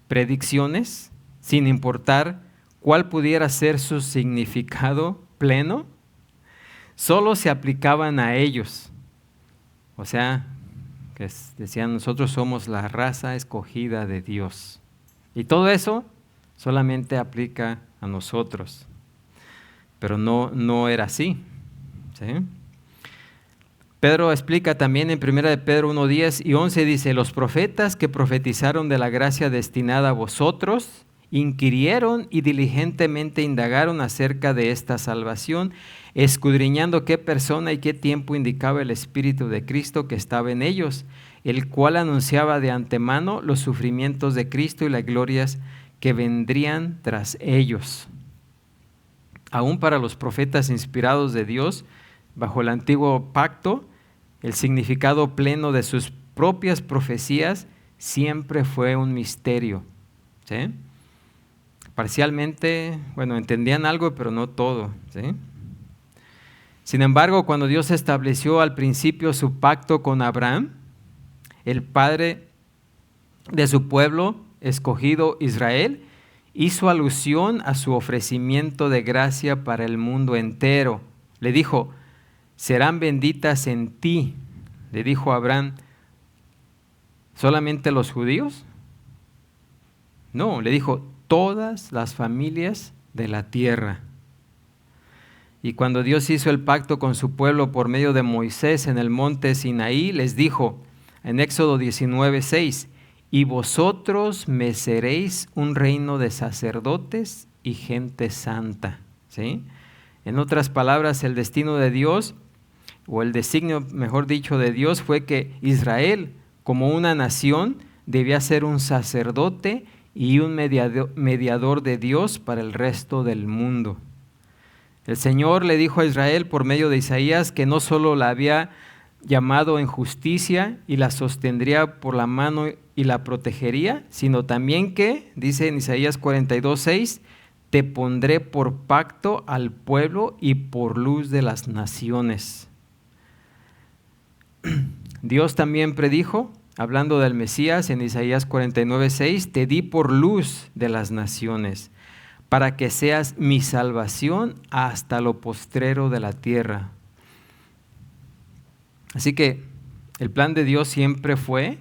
predicciones, sin importar cuál pudiera ser su significado pleno, solo se aplicaban a ellos. O sea, que decían, nosotros somos la raza escogida de Dios. Y todo eso solamente aplica a nosotros. Pero no era así. ¿Sí? Pedro explica también en 1 de Pedro 1:10 y 11, dice, los profetas que profetizaron de la gracia destinada a vosotros, inquirieron y diligentemente indagaron acerca de esta salvación, escudriñando qué persona y qué tiempo indicaba el Espíritu de Cristo que estaba en ellos, el cual anunciaba de antemano los sufrimientos de Cristo y las glorias que vendrían tras ellos. Aún para los profetas inspirados de Dios, bajo el antiguo pacto, el significado pleno de sus propias profecías siempre fue un misterio. ¿Sí? Parcialmente, entendían algo, pero no todo. ¿Sí? Sin embargo, cuando Dios estableció al principio su pacto con Abraham, el padre de su pueblo escogido Israel, hizo alusión a su ofrecimiento de gracia para el mundo entero. Le dijo, serán benditas en ti, le dijo a Abraham, ¿solamente los judíos? No, le dijo, todas las familias de la tierra. Y cuando Dios hizo el pacto con su pueblo por medio de Moisés en el monte Sinaí, les dijo en Éxodo 19:6, y vosotros me seréis un reino de sacerdotes y gente santa. ¿Sí? En otras palabras, el destino de Dios, o el designio, mejor dicho, de Dios fue que Israel, como una nación, debía ser un sacerdote y un mediador de Dios para el resto del mundo. El Señor le dijo a Israel por medio de Isaías que no solo la había llamado en justicia y la sostendría por la mano y la protegería, sino también que, dice en Isaías 42:6, te pondré por pacto al pueblo y por luz de las naciones. Dios también predijo, hablando del Mesías en Isaías 49:6, te di por luz de las naciones, para que seas mi salvación hasta lo postrero de la tierra. Así que el plan de Dios siempre fue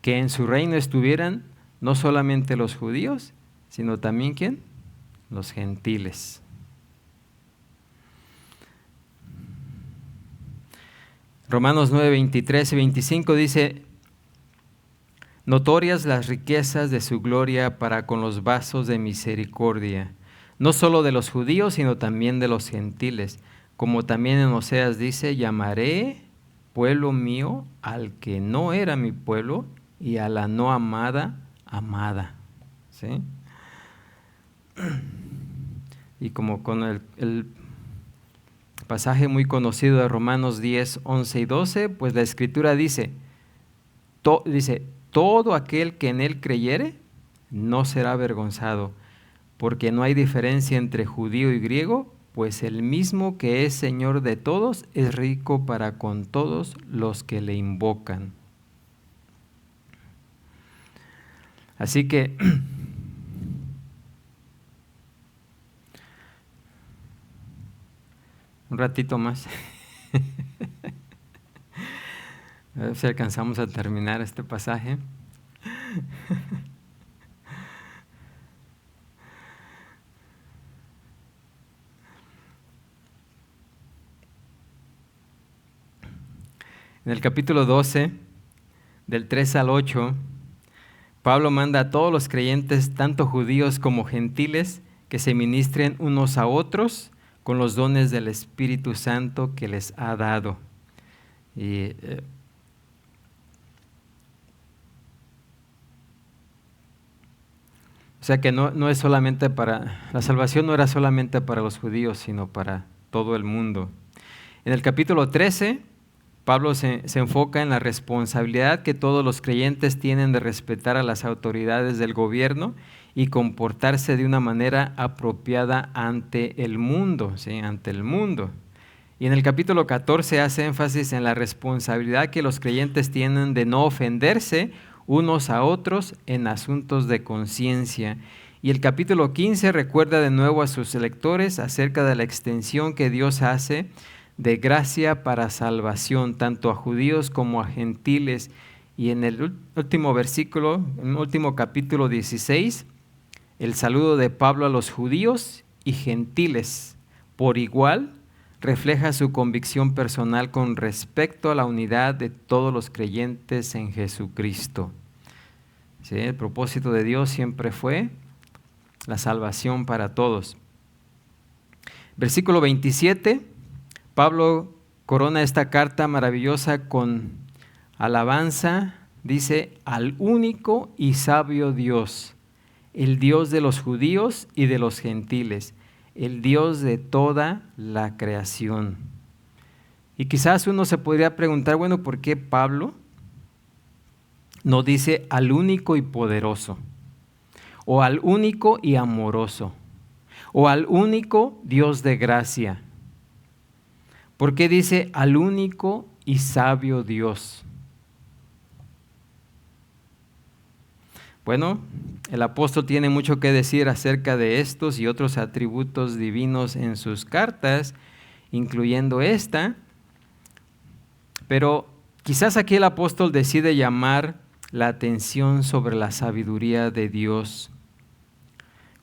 que en su reino estuvieran no solamente los judíos, sino también ¿quién? Los gentiles. Romanos 9:23 y 25 dice, notorias las riquezas de su gloria para con los vasos de misericordia, no solo de los judíos, sino también de los gentiles. Como también en Oseas dice, llamaré pueblo mío al que no era mi pueblo y a la no amada, amada. ¿Sí? Y como con el pasaje muy conocido de Romanos 10, 11 y 12, pues la Escritura dice, todo aquel que en él creyere no será avergonzado, porque no hay diferencia entre judío y griego, pues el mismo que es Señor de todos es rico para con todos los que le invocan. Así que un ratito más. A ver si alcanzamos a terminar este pasaje. En el capítulo 12, del 3 al 8, Pablo manda a todos los creyentes, tanto judíos como gentiles, que se ministren unos a otros con los dones del Espíritu Santo que les ha dado. Y o sea que no es solamente la salvación no era solamente para los judíos, sino para todo el mundo. En el capítulo 13, Pablo se enfoca en la responsabilidad que todos los creyentes tienen de respetar a las autoridades del gobierno y comportarse de una manera apropiada ante el mundo, ¿sí? Ante el mundo. Y en el capítulo 14 hace énfasis en la responsabilidad que los creyentes tienen de no ofenderse unos a otros en asuntos de conciencia. Y el capítulo 15 recuerda de nuevo a sus lectores acerca de la extensión que Dios hace de gracia para salvación, tanto a judíos como a gentiles. Y en el último versículo, en el último capítulo 16, el saludo de Pablo a los judíos y gentiles por igual refleja su convicción personal con respecto a la unidad de todos los creyentes en Jesucristo. ¿Sí? El propósito de Dios siempre fue la salvación para todos. Versículo 27, Pablo corona esta carta maravillosa con alabanza, dice, al único y sabio Dios, el Dios de los judíos y de los gentiles, el Dios de toda la creación. Y quizás uno se podría preguntar, bueno, ¿por qué Pablo no dice al único y poderoso? O al único y amoroso, o al único Dios de gracia. ¿Por qué dice al único y sabio Dios? Bueno, el apóstol tiene mucho que decir acerca de estos y otros atributos divinos en sus cartas, incluyendo esta, pero quizás aquí el apóstol decide llamar la atención sobre la sabiduría de Dios,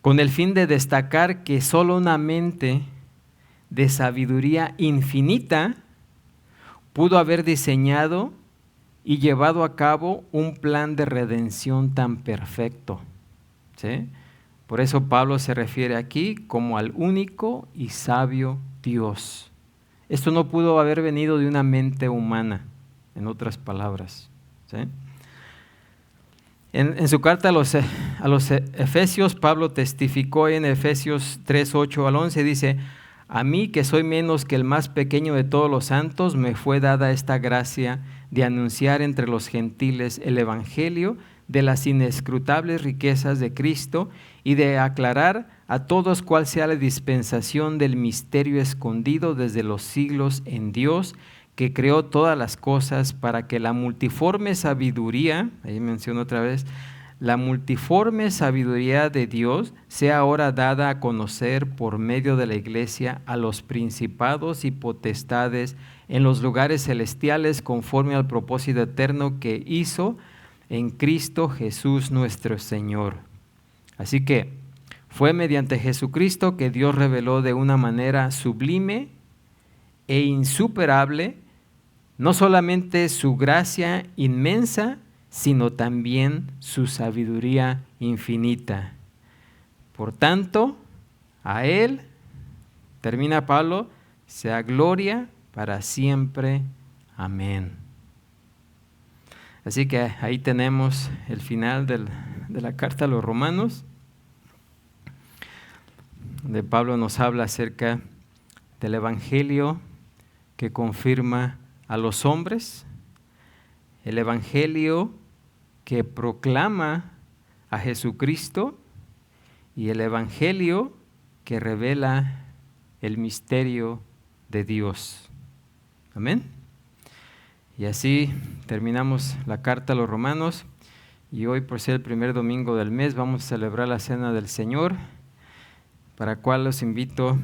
con el fin de destacar que solo una mente de sabiduría infinita pudo haber diseñado y llevado a cabo un plan de redención tan perfecto. ¿Sí? Por eso Pablo se refiere aquí como al único y sabio Dios. Esto no pudo haber venido de una mente humana, en otras palabras. ¿Sí? En su carta a los Efesios, Pablo testificó en Efesios 3, 8 al 11, dice: a mí, que soy menos que el más pequeño de todos los santos, me fue dada esta gracia de anunciar entre los gentiles el evangelio de las inescrutables riquezas de Cristo y de aclarar a todos cuál sea la dispensación del misterio escondido desde los siglos en Dios, que creó todas las cosas para que la multiforme sabiduría, ahí menciono otra vez, la multiforme sabiduría de Dios sea ahora dada a conocer por medio de la iglesia a los principados y potestades en los lugares celestiales conforme al propósito eterno que hizo en Cristo Jesús nuestro Señor. Así que fue mediante Jesucristo que Dios reveló de una manera sublime e insuperable no solamente su gracia inmensa, sino también su sabiduría infinita. Por tanto, a Él, termina Pablo, sea gloria para siempre. Amén. Así que ahí tenemos el final de la carta a los Romanos, donde Pablo nos habla acerca del evangelio que confirma a los hombres, el evangelio que proclama a Jesucristo y el evangelio que revela el misterio de Dios. Amén. Y así terminamos la carta a los Romanos, y hoy, por ser el primer domingo del mes, vamos a celebrar la Cena del Señor, para la cual los invito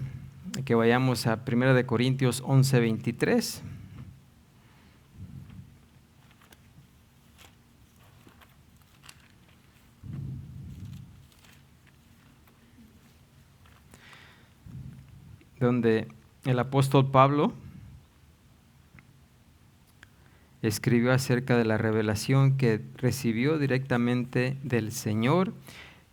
a que vayamos a 1 Corintios 11:23. Donde el apóstol Pablo escribió acerca de la revelación que recibió directamente del Señor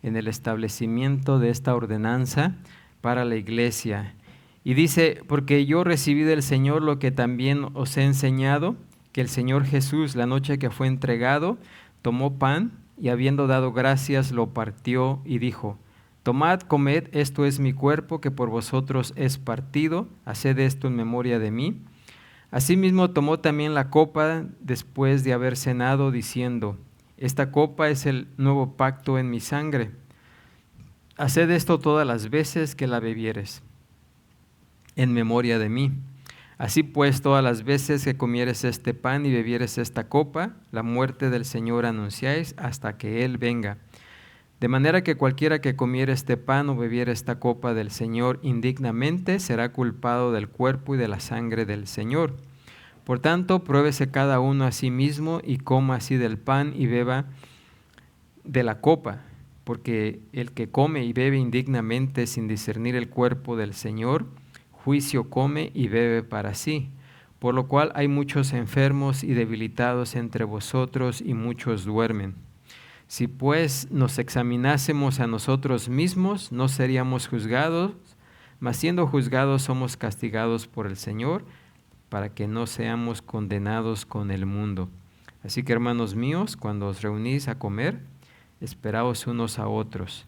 en el establecimiento de esta ordenanza para la iglesia. Y dice, porque yo recibí del Señor lo que también os he enseñado, que el Señor Jesús, la noche que fue entregado, tomó pan y habiendo dado gracias, lo partió y dijo, tomad, comed, esto es mi cuerpo que por vosotros es partido, haced esto en memoria de mí. Asimismo tomó también la copa después de haber cenado, diciendo, esta copa es el nuevo pacto en mi sangre. Haced esto todas las veces que la bebieres, en memoria de mí. Así pues, todas las veces que comieres este pan y bebieres esta copa, la muerte del Señor anunciáis hasta que Él venga. De manera que cualquiera que comiere este pan o bebiere esta copa del Señor indignamente será culpado del cuerpo y de la sangre del Señor. Por tanto, pruébese cada uno a sí mismo y coma así del pan y beba de la copa, porque el que come y bebe indignamente sin discernir el cuerpo del Señor, juicio come y bebe para sí. Por lo cual hay muchos enfermos y debilitados entre vosotros y muchos duermen. Si pues nos examinásemos a nosotros mismos, no seríamos juzgados, mas siendo juzgados somos castigados por el Señor, para que no seamos condenados con el mundo. Así que, hermanos míos, cuando os reunís a comer, esperaos unos a otros.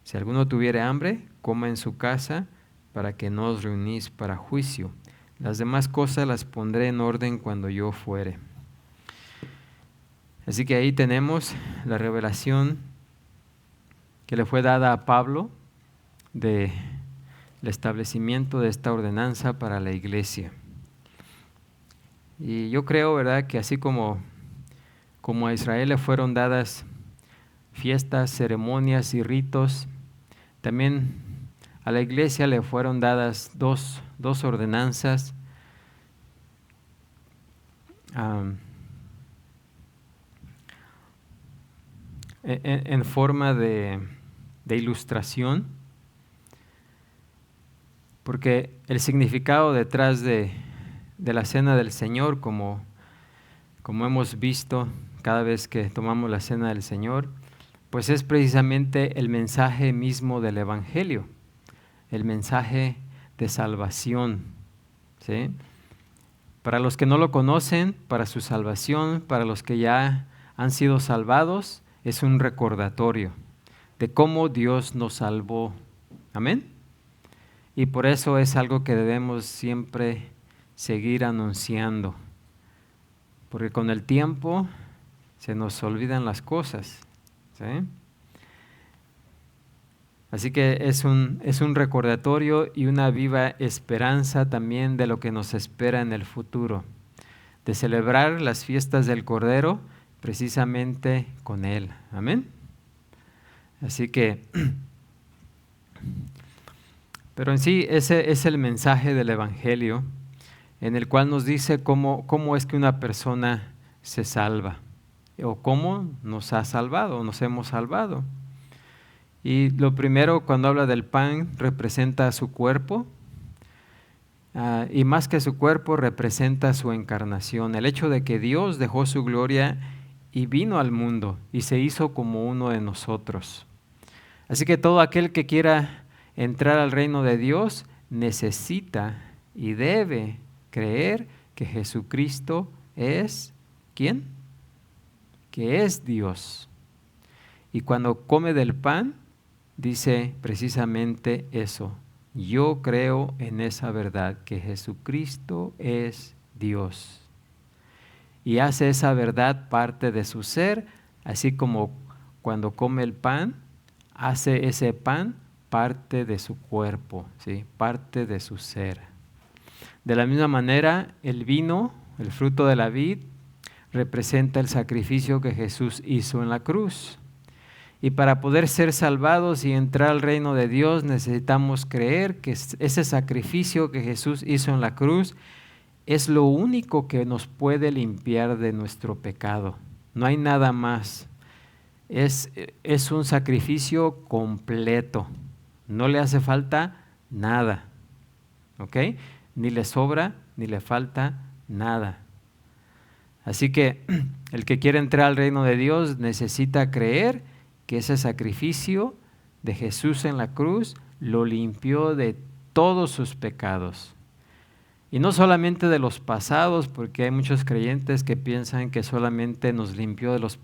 Si alguno tuviere hambre, coma en su casa, para que no os reunís para juicio. Las demás cosas las pondré en orden cuando yo fuere. Así que ahí tenemos la revelación que le fue dada a Pablo del establecimiento de esta ordenanza para la iglesia. Y yo creo, ¿verdad?, que así como a Israel le fueron dadas fiestas, ceremonias y ritos, también a la iglesia le fueron dadas dos ordenanzas en forma de ilustración, porque el significado detrás de la cena del Señor, como hemos visto cada vez que tomamos la cena del Señor, pues es precisamente el mensaje mismo del Evangelio, el mensaje de salvación, ¿sí? Para los que no lo conocen, para su salvación, para los que ya han sido salvados, es un recordatorio de cómo Dios nos salvó. Amén. Y por eso es algo que debemos siempre seguir anunciando, porque con el tiempo se nos olvidan las cosas, ¿sí? Así que es un recordatorio y una viva esperanza también de lo que nos espera en el futuro, de celebrar las fiestas del Cordero precisamente con Él. Amén. Así que, pero en sí ese es el mensaje del Evangelio, en el cual nos dice cómo es que una persona se salva, o cómo nos ha salvado, nos hemos salvado. Y lo primero, cuando habla del pan, representa su cuerpo, y más que su cuerpo, representa su encarnación, el hecho de que Dios dejó su gloria y vino al mundo y se hizo como uno de nosotros. Así que todo aquel que quiera entrar al reino de Dios necesita y debe creer que Jesucristo es, ¿quién? Que es Dios. Y cuando come del pan, dice precisamente eso: yo creo en esa verdad, que Jesucristo es Dios. Y hace esa verdad parte de su ser, así como cuando come el pan, hace ese pan parte de su cuerpo, ¿sí? Parte de su ser. De la misma manera, el vino, el fruto de la vid, representa el sacrificio que Jesús hizo en la cruz. Y para poder ser salvados y entrar al reino de Dios, necesitamos creer que ese sacrificio que Jesús hizo en la cruz es lo único que nos puede limpiar de nuestro pecado. No hay nada más. Es un sacrificio completo. No le hace falta nada. ¿Ok? Ni le sobra, ni le falta nada. Así que el que quiere entrar al reino de Dios necesita creer que ese sacrificio de Jesús en la cruz lo limpió de todos sus pecados. Y no solamente de los pasados, porque hay muchos creyentes que piensan que solamente nos limpió de los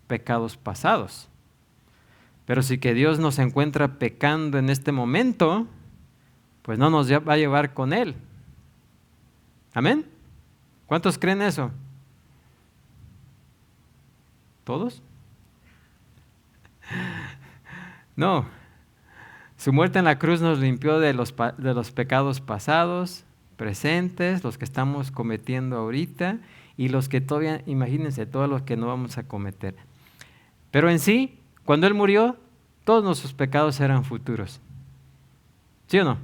pecados pasados. Pero si que Dios nos encuentra pecando en este momento, pues no nos va a llevar con Él. ¿Amén? ¿Cuántos creen eso? ¿Todos? No. Su muerte en la cruz nos limpió de los pecados pasados, presentes, los que estamos cometiendo ahorita y los que todavía, imagínense, todos los que no vamos a cometer. Pero en sí, cuando Él murió, todos nuestros pecados eran futuros. ¿Sí o no?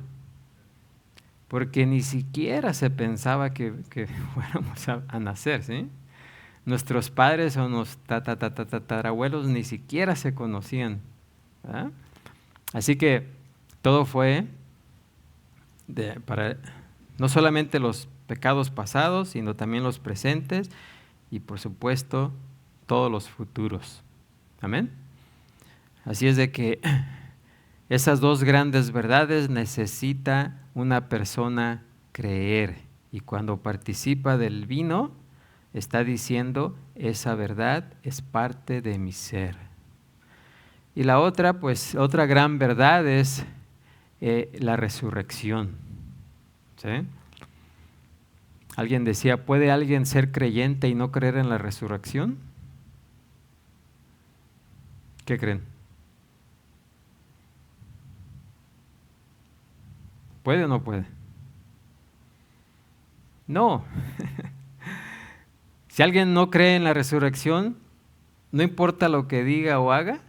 Porque ni siquiera se pensaba que fuéramos a nacer, ¿sí? Nuestros padres o nuestros tatarabuelos ni siquiera se conocían, ¿verdad? Así que todo fue para no solamente los pecados pasados, sino también los presentes y por supuesto todos los futuros. Amén. Así es de que esas dos grandes verdades necesita una persona creer, y cuando participa del vino está diciendo: esa verdad es parte de mi ser. Y la otra, pues otra gran verdad es la resurrección. ¿Sí? Alguien decía: ¿puede alguien ser creyente y no creer en la resurrección? ¿Qué creen? ¿Puede o no puede? No. Si alguien no cree en la resurrección, no importa lo que diga o haga,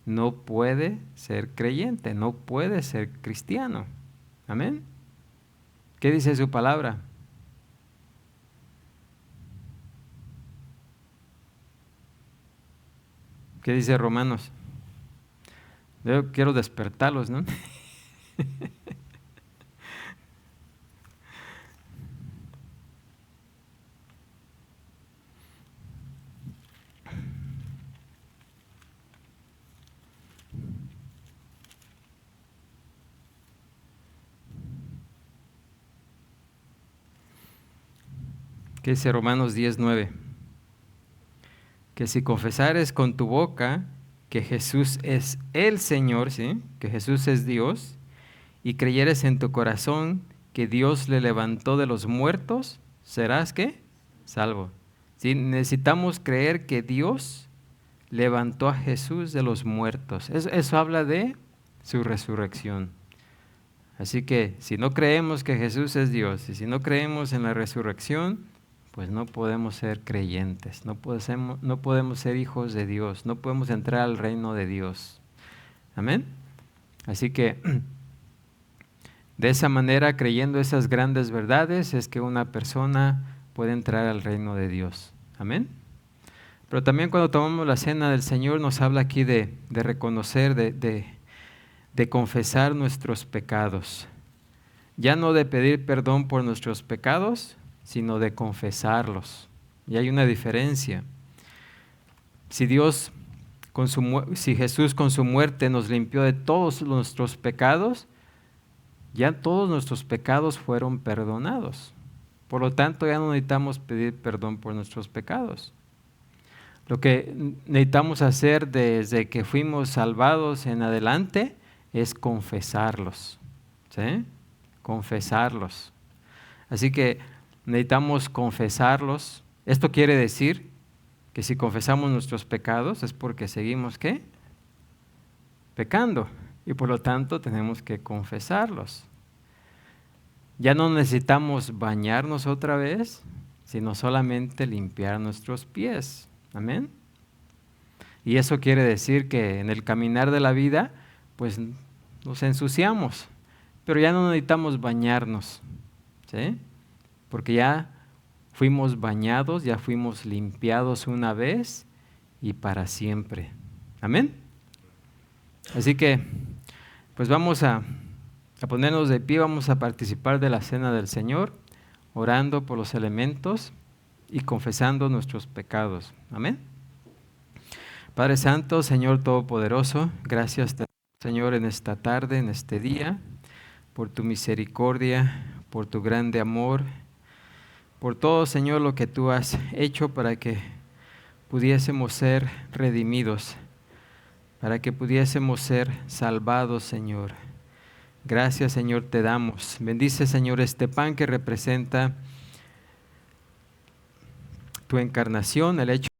no puede ser creyente, no puede ser cristiano. Amén. ¿Qué dice su palabra? ¿Qué dice Romanos? Yo quiero despertarlos, ¿no? ¿Qué dice Romanos 10:9? Que si confesares con tu boca que Jesús es el Señor, ¿sí?, que Jesús es Dios, y creyeres en tu corazón que Dios le levantó de los muertos, serás, ¿qué?, salvo. ¿Sí? Necesitamos creer que Dios levantó a Jesús de los muertos. Eso habla de su resurrección. Así que si no creemos que Jesús es Dios y si no creemos en la resurrección, pues no podemos ser creyentes, no podemos ser hijos de Dios, no podemos entrar al reino de Dios. Amén. Así que de esa manera, creyendo esas grandes verdades, es que una persona puede entrar al reino de Dios. Amén. Pero también cuando tomamos la cena del Señor nos habla aquí de reconocer, de confesar nuestros pecados. Ya no de pedir perdón por nuestros pecados, sino de confesarlos. Y hay una diferencia. Si Jesús con su muerte nos limpió de todos nuestros pecados, ya todos nuestros pecados fueron perdonados. Por lo tanto, ya no necesitamos pedir perdón por nuestros pecados. Lo que necesitamos hacer desde que fuimos salvados en adelante es confesarlos. ¿Sí? Confesarlos. Así que necesitamos confesarlos. Esto quiere decir que si confesamos nuestros pecados es porque seguimos, ¿qué?, pecando. Y por lo tanto tenemos que confesarlos. Ya no necesitamos bañarnos otra vez, sino solamente limpiar nuestros pies. Amén. Y eso quiere decir que en el caminar de la vida, pues nos ensuciamos, pero ya no necesitamos bañarnos, ¿sí? Porque ya fuimos bañados, ya fuimos limpiados una vez y para siempre. Amén. Así que, pues vamos a ponernos de pie, vamos a participar de la cena del Señor, orando por los elementos. y confesando nuestros pecados. Amén. Padre Santo, Señor Todopoderoso, gracias, Señor, en esta tarde, en este día, por tu misericordia, por tu grande amor, por todo, Señor, lo que tú has hecho para que pudiésemos ser redimidos, para que pudiésemos ser salvados, Señor. Gracias, Señor, te damos. Bendice, Señor, este pan que representa tu encarnación, el hecho